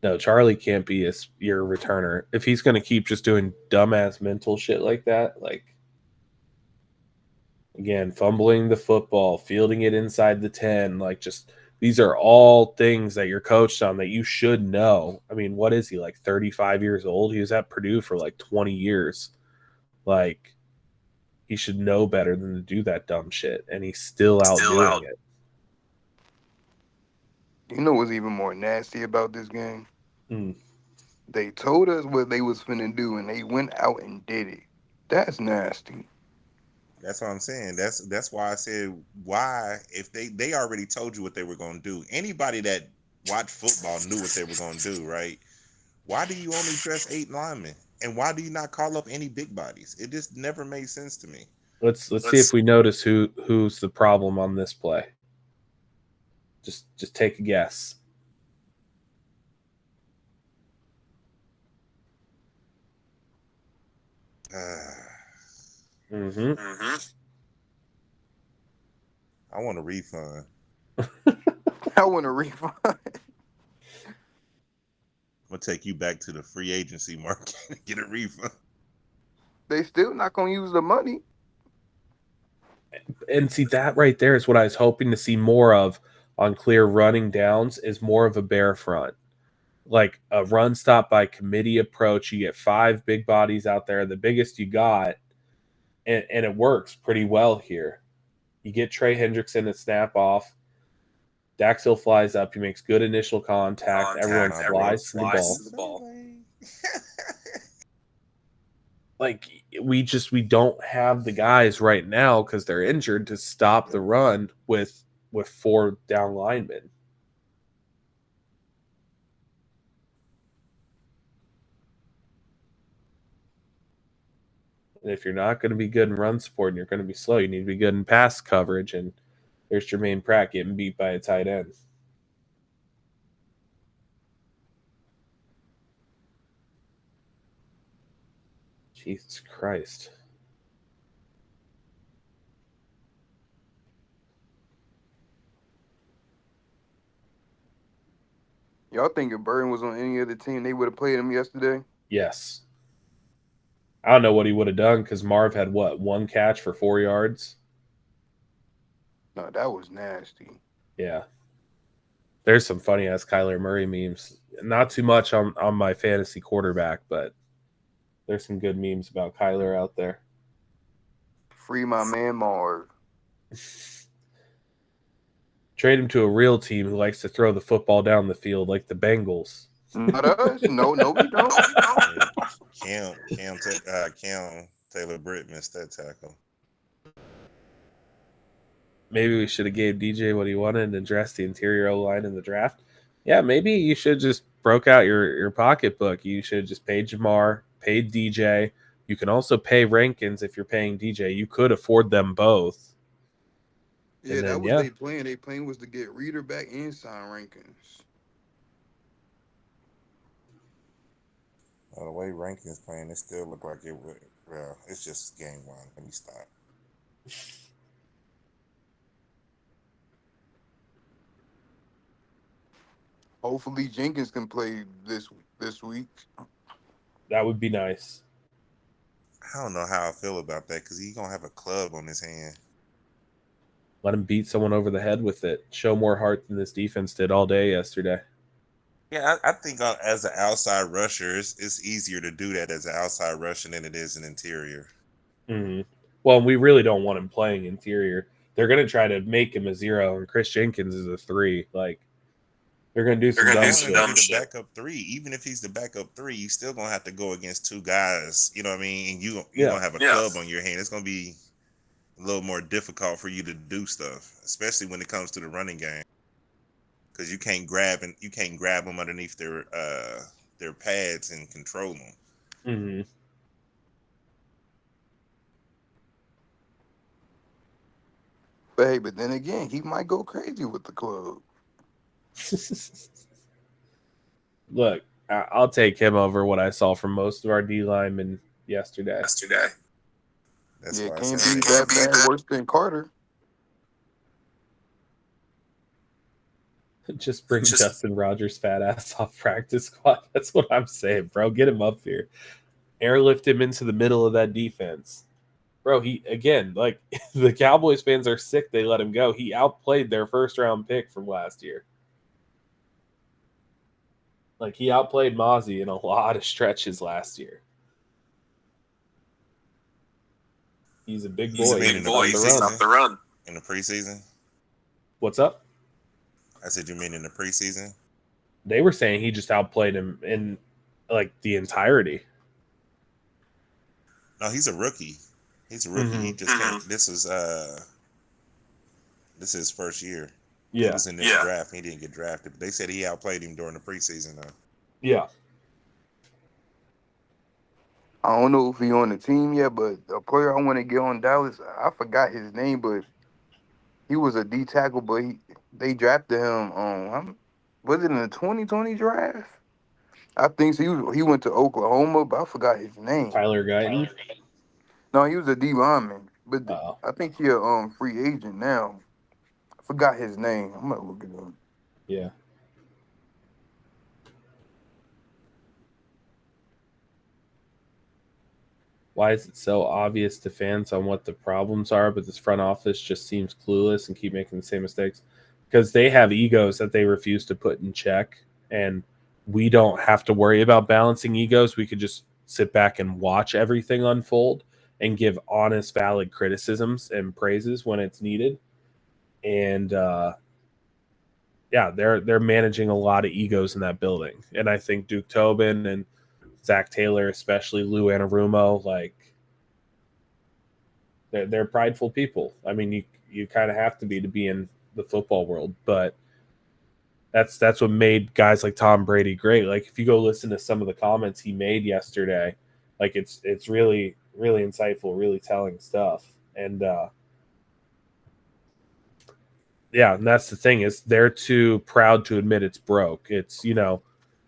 No, Charlie can't be your returner. If he's going to keep just doing dumbass mental shit like that, like, again, fumbling the football, fielding it inside the 10, like, just these are all things that you're coached on that you should know. I mean, what is he, like 35 years old? He was at Purdue for like 20 years. Like, he should know better than to do that dumb shit, and he's still out doing it. You know what's even more nasty about this game? Mm. They told us what they was finna do, and they went out and did it. That's nasty. That's what I'm saying. That's why I said why if they already told you what they were going to do. Anybody that watched football knew what they were going to do, right? Why do you only dress 8 linemen? And why do you not call up any big bodies? It just never made sense to me. Let's see if we notice who's the problem on this play. Just take a guess. I want a refund. I want a refund. I'm gonna take you back to the free agency market and get a refund. They still not gonna use the money. And see, that right there is what I was hoping to see more of on clear running downs, is more of a bear front. Like a run stop by committee approach. You get 5 big bodies out there, the biggest you got, and it works pretty well here. You get Trey Hendrickson at snap off. Dax Hill flies up. He makes good initial contact. Everyone My bro, flies to the ball. Baby. Like we don't have the guys right now because they're injured to stop the run with 4 down linemen. And if you're not going to be good in run support and you're going to be slow, you need to be good in pass coverage. And there's Jermaine Pratt getting beat by a tight end. Jesus Christ. Y'all think if Burton was on any other team, they would have played him yesterday? Yes. I don't know what he would have done because Marv had what, 1 catch for 4 yards? No, that was nasty. Yeah. There's some funny ass Kyler Murray memes. Not too much on my fantasy quarterback, but there's some good memes about Kyler out there. Free my man Marv. Trade him to a real team who likes to throw the football down the field like the Bengals. Not us. No, we don't. Cam Taylor Britt missed that tackle. Maybe we should have gave DJ what he wanted and addressed the interior O-line in the draft. Yeah, maybe you should just broke out your pocketbook. You should just pay Jamar, paid DJ. You can also pay Rankins if you're paying DJ. You could afford them both. Yeah, And that then, was yeah. their plan. Their plan was to get Reader back and sign Rankins. The way Rankins playing, it still look like it would. Well, it's just game 1. Let me stop. Hopefully Jenkins can play this week. That would be nice. I don't know how I feel about that because he's gonna have a club on his hand. Let him beat someone over the head with it. Show more heart than this defense did all day yesterday. Yeah, I think as an outside rusher, it's easier to do that as an outside rusher than it is an interior. Mm-hmm. Well, we really don't want him playing interior. They're going to try to make him a 0, and Chris Jenkins is a 3. Like, they're going to do some dumb shit. The backup 3, even if he's the backup 3, you still gonna have to go against 2 guys. You know what I mean? And you're gonna have a club on your hand. It's gonna be a little more difficult for you to do stuff, especially when it comes to the running game, because you can't grab them underneath their pads and control them. Mm-hmm. But then again, he might go crazy with the club. Look, I'll take him over what I saw from most of our D linemen yesterday. That's Yeah, why can't be that bad. Worse than Carter. Just bring Justin Rogers' fat ass off practice squad. That's what I'm saying, bro. Get him up here. Airlift him into the middle of that defense. Bro, he, again, like, the Cowboys fans are sick they let him go. He outplayed their first-round pick from last year. Like, he outplayed Mozzie in a lot of stretches last year. He's a big boy. He's the run. In the preseason? What's up? I said, you mean in the preseason? They were saying he just outplayed him in, like, the entirety. No, he's a rookie. He's a rookie. Mm-hmm. He just can't. This is his first year. Yeah. He was in this draft. He didn't get drafted. But they said he outplayed him during the preseason, though. Yeah. I don't know if he on the team yet, but a player I want to get on Dallas, I forgot his name, but he was a D tackle, but they drafted him was it in the 2020 draft? I think so. He went to Oklahoma, but I forgot his name. Tyler Guyton? No, he was a D lineman, but I think he a free agent now. I forgot his name. I'm gonna look it up. Yeah. Why is it so obvious to fans on what the problems are, but this front office just seems clueless and keep making the same mistakes? Because they have egos that they refuse to put in check, and we don't have to worry about balancing egos. We could just sit back and watch everything unfold and give honest, valid criticisms and praises when it's needed. And yeah, they're managing a lot of egos in that building, and I think Duke Tobin and Zach Taylor, especially Lou Anarumo, like they're prideful people. I mean, you kind of have to be in the football world, but that's what made guys like Tom Brady great. Like if you go listen to some of the comments he made yesterday, like it's really really insightful, really telling stuff. And yeah, and that's the thing is they're too proud to admit it's broke. It's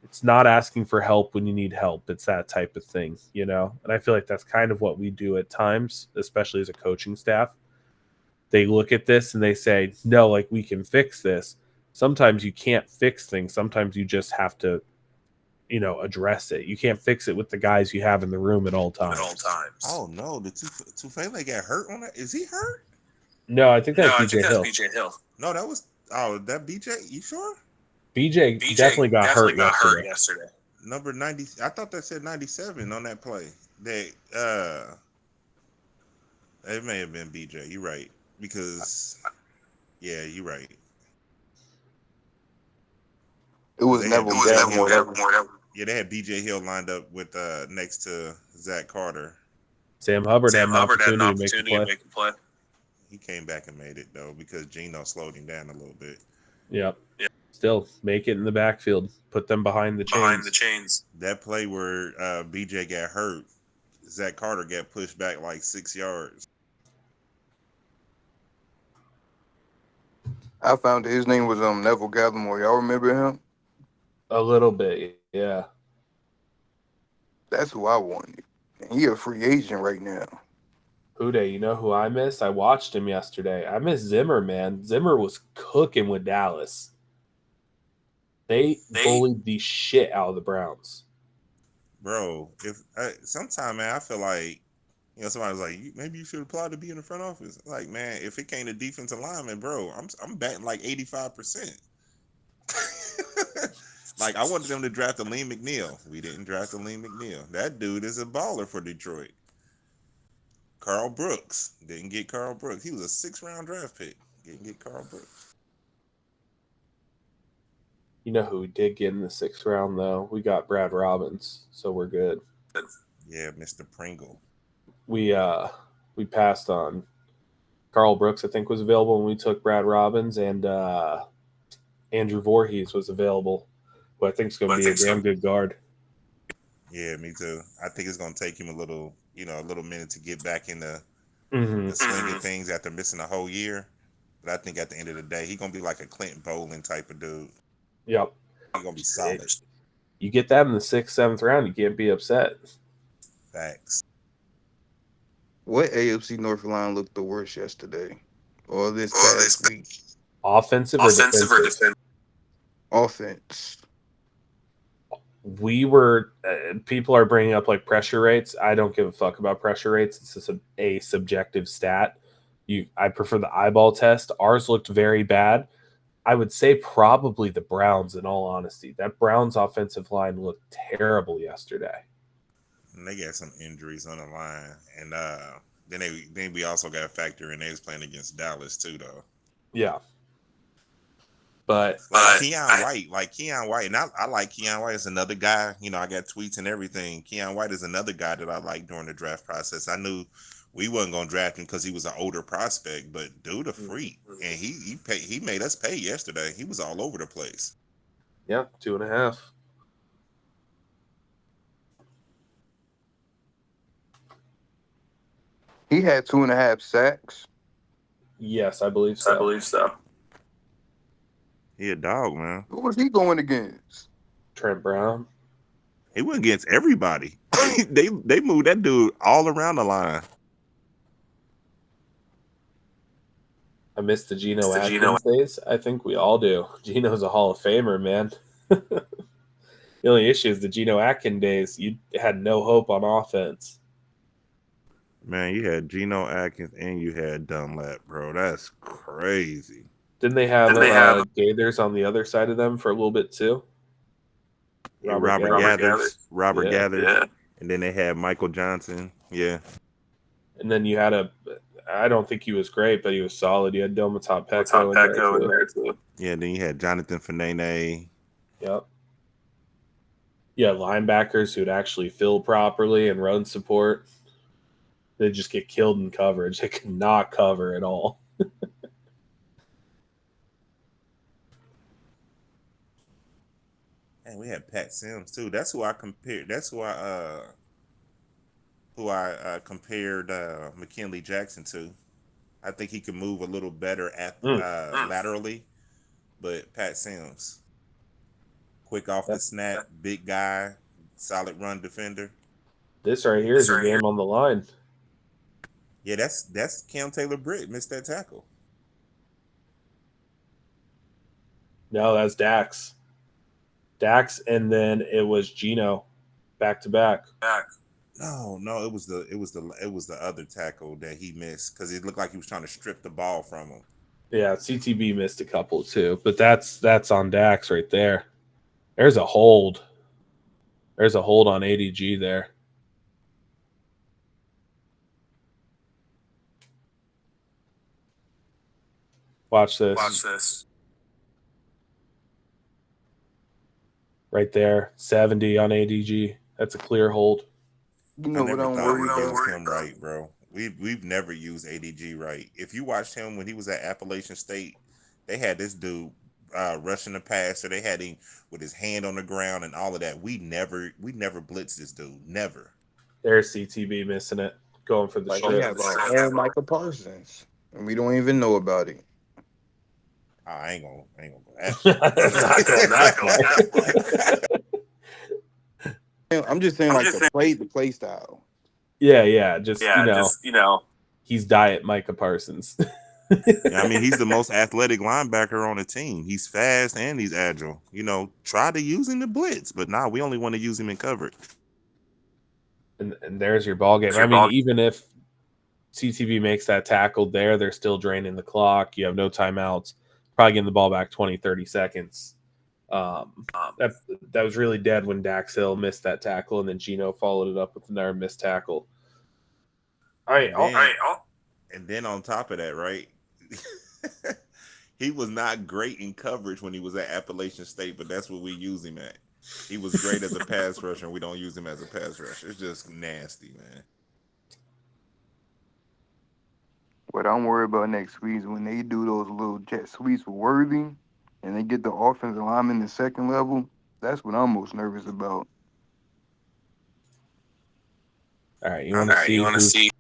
it's not asking for help when you need help. It's that type of thing, And I feel like that's kind of what we do at times, especially as a coaching staff. They look at this and they say, "No, like we can fix this." Sometimes you can't fix things. Sometimes you just have to, address it. You can't fix it with the guys you have in the room at all times. Oh no, the Tufele got hurt on that. Is he hurt? No, I think that's BJ Hill. No, that BJ. You sure? BJ definitely got hurt yesterday. Number 90. I thought that said 97 on that play. It may have been BJ. You're right. Because yeah, you're right. It was Neville Gallimore. Yeah, they had BJ Hill lined up with next to Zach Carter. Sam Hubbard had an opportunity to make a play. He came back and made it though because Geno slowed him down a little bit. Yep. Still make it in the backfield. Put them behind the chains. That play where BJ got hurt, Zach Carter got pushed back like 6 yards. I found his name was Neville Gallimore. Y'all remember him? A little bit, yeah. That's who I wanted. And he a free agent right now. Hude, you know who I miss? I watched him yesterday. I miss Zimmer, man. Zimmer was cooking with Dallas. They bullied the shit out of the Browns. Bro, sometime, man, I feel like, somebody was like, maybe you should apply to be in the front office. Like, man, if it came to defensive lineman, bro, I'm batting like 85%. Like, I wanted them to draft a Lee McNeil. We didn't draft a Lee McNeil. That dude is a baller for Detroit. Carl Brooks. Didn't get Carl Brooks. He was a 6th-round draft pick. Didn't get Carl Brooks. You know who we did get in the 6th round, though? We got Brad Robbins, so we're good. Yeah, Mr. Pringle. We passed on Carl Brooks, I think, was available when we took Brad Robbins, and Andrew Voorhees was available, who I think is going to be a damn good guard. Yeah, me too. I think it's going to take him a little minute to get back in the swing of things after missing a whole year. But I think at the end of the day, he's going to be like a Clint Bowling type of dude. Yep. He's going to be solid. You get that in the 6th, 7th round, you can't be upset. Facts. What AFC North line looked the worst yesterday? Or this past week? Offensive or defensive? Offense. We were people are bringing up like pressure rates. I don't give a fuck about pressure rates. It's just a subjective stat. I prefer the eyeball test. Ours looked very bad. I would say probably the Browns, in all honesty. That Browns offensive line looked terrible yesterday. And they got some injuries on the line. And then we also got to factor in they was playing against Dallas too, though. Yeah. But Keon White, and I like Keon White as another guy. I got tweets and everything. Keon White is another guy that I like during the draft process. I knew we wasn't gonna draft him because he was an older prospect, but dude, a freak, and he made us pay yesterday. He was all over the place. Yeah, 2.5. He had 2.5 sacks. Yes, I believe so. He a dog, man. Who was he going against? Trent Brown. He went against everybody. They moved that dude all around the line. I miss the Geno Atkins days. I think we all do. Geno's a Hall of Famer, man. The only issue is the Geno Atkins days, you had no hope on offense. Man, you had Geno Atkins and you had Dunlap, bro. That's crazy. Didn't they have Gaithers on the other side of them for a little bit too? Yeah, Robert Gathers. Robert Yeah. Gathers, and then they had Michael Johnson. Yeah, And then you had I don't think he was great, but he was solid. You had Domata Peko in there too. yeah. Then you had Jonathan Fanene. Yep. Yeah, linebackers who'd actually fill properly and run support. They just get killed in coverage. They could not cover at all. And we had Pat Sims too. That's who I compared. That's who I compared McKinley Jackson to. I think he could move a little better at laterally, but Pat Sims, quick off the snap, big guy, solid run defender. This right here is a game on the line. Yeah, that's Cam Taylor Britt missed that tackle. No, that's Dax. Dax, and then it was Geno, back to back. No, it was the other tackle that he missed because it looked like he was trying to strip the ball from him. Yeah, CTB missed a couple too, but that's on Dax right there. There's a hold. There's a hold on ADG there. Watch this. Right there, 70 on ADG. That's a clear hold. You know what I'm worried we about? used him right, bro. We've never used ADG right. If you watched him when he was at Appalachian State, they had this dude rushing the passer. They had him with his hand on the ground and all of that. We never blitzed this dude. Never. There's CTB missing it, going for the strip. Yeah, Michael Parsons, and we don't even know about it. I ain't gonna go that I'm just saying, the play style. Yeah, just you know, he's diet Micah Parsons. I mean, he's the most athletic linebacker on the team. He's fast and he's agile. You know, try to use him to blitz, but nah, we only want to use him in coverage. And there's your ball game. I mean, even if CTB makes that tackle there, they're still draining the clock. You have no timeouts. Probably getting the ball back 20, 30 seconds. That was really dead when Dax Hill missed that tackle, and then Geno followed it up with another missed tackle. All right. And then on top of that, right, he was not great in coverage when he was at Appalachian State, but that's what we use him at. He was great as a pass rusher, and we don't use him as a pass rusher. It's just nasty, man. What I'm worried about next week is when they do those little jet sweeps with Worthy and they get the offensive lineman in the second level. That's what I'm most nervous about. All right, you want to see?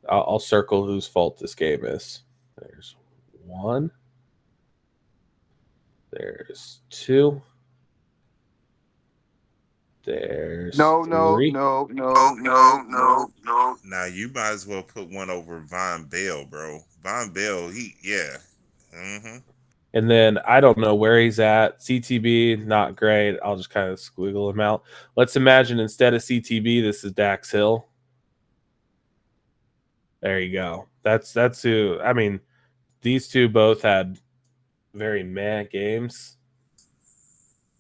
I'll circle whose fault this game is. There's one. There's two. There's three. No. Now you might as well put one over Von Bell, bro. Von Bell, And then I don't know where he's at. CTB, not great. I'll just kind of squiggle him out. Let's imagine instead of CTB, this is Dax Hill. There you go. That's who. I mean, these two both had very meh games.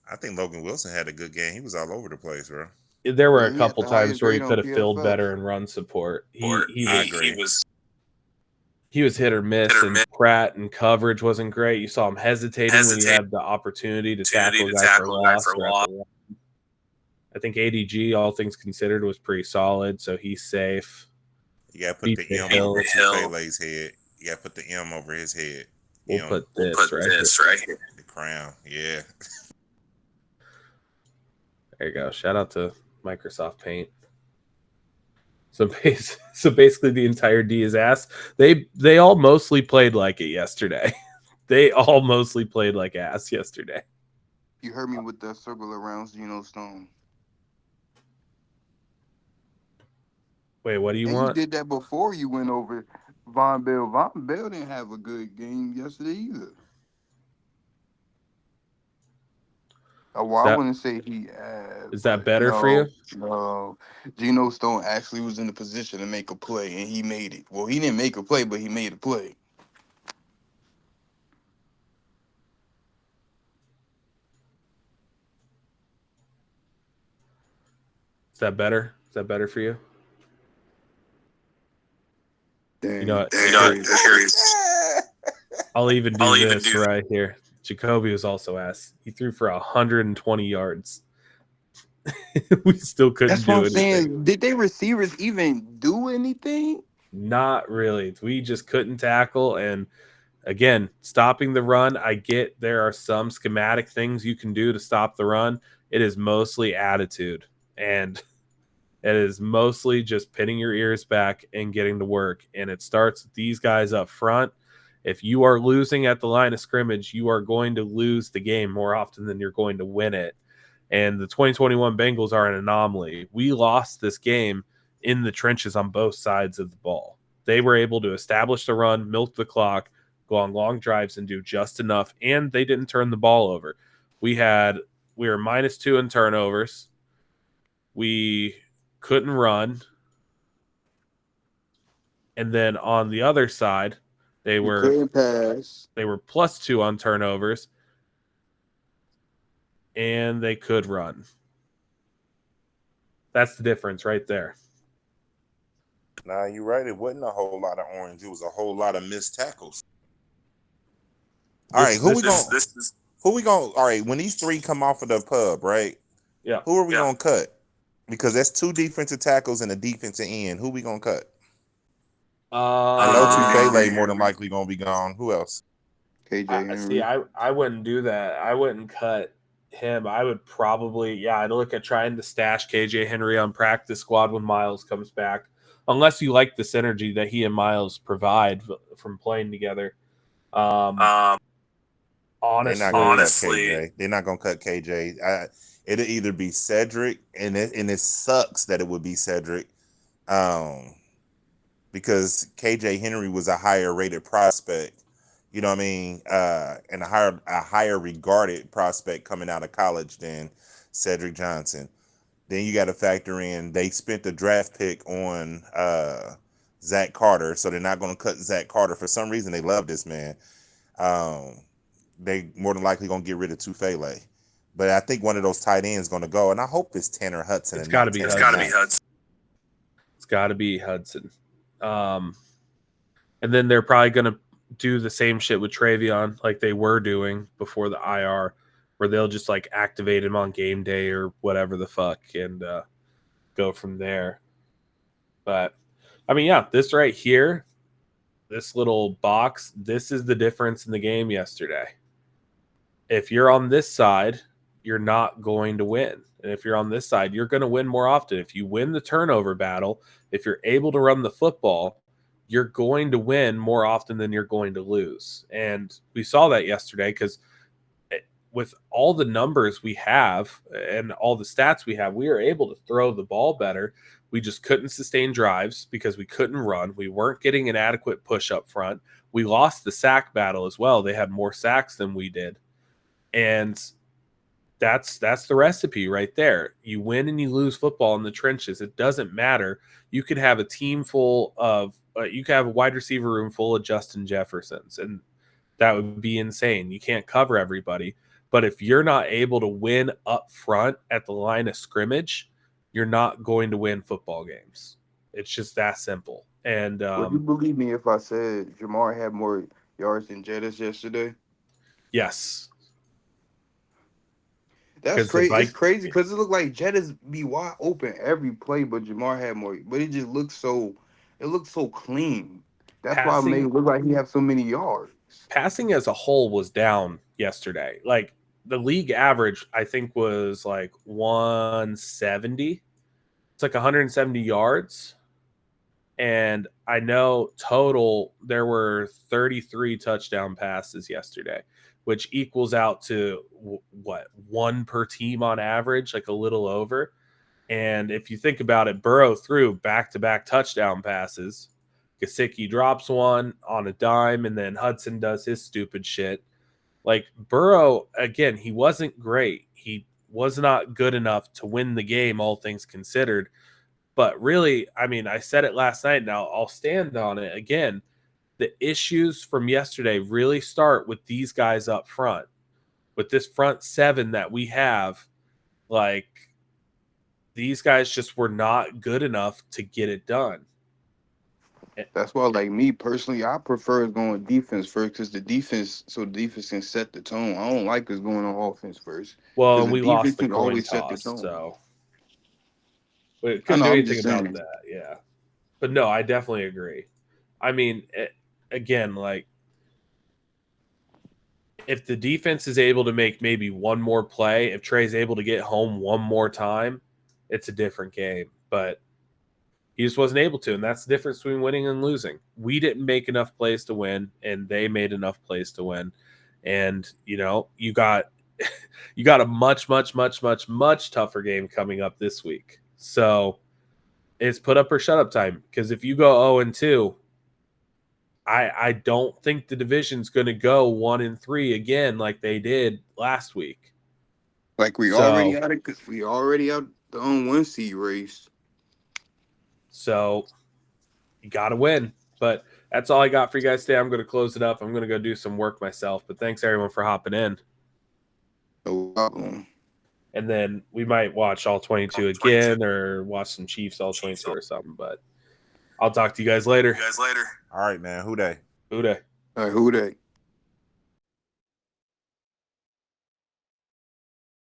I think Logan Wilson had a good game. He was all over the place, bro. There were a couple times where he could have filled better in run support. He was hit or miss, and Pratt and coverage wasn't great. You saw him hesitating when he had the opportunity to tackle a guy for loss. I think ADG, all things considered, was pretty solid, so he's safe. You got to put the M over Tufele's head. You got to put the M over his head. We'll put this right here. The crown, yeah. There you go. Shout out to Microsoft Paint. So basically, the entire D is ass. They all mostly played like it yesterday. They all mostly played like ass yesterday. You heard me with that circle around Geno Stone. Wait, what do you want? You did that before you went over Von Bell. Von Bell didn't have a good game yesterday either. Well, I wouldn't say he Is that but better for you? no. Geno Stone actually was in the position to make a play, and he made it. Well, he didn't make a play, but he made a play. Is that better? Is that better for you? Dang, You know what? that's crazy. I'll even do this right here. Jacoby was also asked. He threw for 120 yards. We still couldn't That's what do I'm anything. saying. Did they receivers even do anything? Not really. We just couldn't tackle. And again, stopping the run, I get there are some schematic things you can do to stop the run. It is mostly attitude. And it is mostly just pinning your ears back and getting to work. And it starts with these guys up front. If you are losing at the line of scrimmage, you are going to lose the game more often than you're going to win it. And the 2021 Bengals are an anomaly. We lost this game in the trenches on both sides of the ball. They were able to establish the run, milk the clock, go on long drives, and do just enough. And they didn't turn the ball over. We were -2 in turnovers. We couldn't run. And then on the other side, they were couldn't pass. They were +2 on turnovers, and they could run. That's the difference right there. Nah, you're right. It wasn't a whole lot of orange. It was a whole lot of missed tackles. All right, who we going? All right, when these three come off of the pub, right? Yeah. Who are we gonna cut? Because that's 2 defensive tackles and a defensive end. Who we gonna cut? I know Tufele more than likely gonna be gone. Who else? KJ Henry. See, I wouldn't do that. I wouldn't cut him. I would probably, I'd look at trying to stash KJ Henry on practice squad when Miles comes back, unless you like the synergy that he and Miles provide from playing together. Honestly, they're not gonna cut KJ. It'll either be Cedric, and it sucks that it would be Cedric, because KJ Henry was a higher rated prospect. You know what I mean? And a higher regarded prospect coming out of college than Cedric Johnson. Then you got to factor in they spent the draft pick on Zach Carter, so they're not going to cut Zach Carter. For some reason, they love this man. They more than likely going to get rid of Tufele. But I think one of those tight ends going to go, and I hope it's Tanner Hudson. It's got to be Hudson. It's got to be Hudson. And then they're probably going to do the same shit with Travion like they were doing before the IR, where they'll just like activate him on game day or whatever the fuck and go from there. But I mean, yeah, this right here, this little box, this is the difference in the game yesterday. If you're on this side, you're not going to win. And if you're on this side, you're going to win more often. If you win the turnover battle, if you're able to run the football, you're going to win more often than you're going to lose. And we saw that yesterday because with all the numbers we have and all the stats we have, we are able to throw the ball better. We just couldn't sustain drives because we couldn't run. We weren't getting an adequate push up front. We lost the sack battle as well. They had more sacks than we did. And that's the recipe right there. You win and you lose football in the trenches. It doesn't matter. You could have a team full of you could have a wide receiver room full of Justin Jeffersons, and that would be insane. You can't cover everybody. But if you're not able to win up front at the line of scrimmage, you're not going to win football games. It's just that simple. And would you believe me if I said Jamar had more yards than Jettis yesterday? Yes. That's crazy. It's crazy because it looked like Jettis be wide open every play, but Jamar had more. But it just looked so clean. That's why it made it look like he had so many yards. Passing as a whole was down yesterday. Like the league average, I think, was like 170. It's like 170 yards. And I know total there were 33 touchdown passes yesterday, which equals out to what, 1 per team on average, like a little over. And if you think about it, Burrow threw back-to-back touchdown passes. Gesicki drops one on a dime, and then Hudson does his stupid shit. Like Burrow, again, he wasn't great. He was not good enough to win the game, all things considered. But really, I mean, I said it last night. Now I'll stand on it again. The issues from yesterday really start with these guys up front, with this front seven that we have. Like, these guys just were not good enough to get it done. That's why, like me personally, I prefer going defense first because the defense can set the tone. I don't like us going on offense first Well, because and the we defense lost the can coin always set the toss, tone. so we I couldn't know. do I'm anything just about saying. that. Yeah, but no, I definitely agree. I mean, again, like if the defense is able to make maybe one more play, if Trey's able to get home one more time, it's a different game. But he just wasn't able to, and that's the difference between winning and losing. We didn't make enough plays to win, and they made enough plays to win. And you got a much, much, much, much, much tougher game coming up this week. So it's put up or shut up time. Because if you go 0-2, I don't think the division's going to go 1-3 again like they did last week. Like we already So out of we already out the 1 seed race. So you got to win. But that's all I got for you guys today. I'm going to close it up. I'm going to go do some work myself. But thanks everyone for hopping in. No problem. And then we might watch all 22 again or watch some Chiefs all 22 or something. But I'll talk to you guys later. All right, man. Who they? Who dey? All right, who they?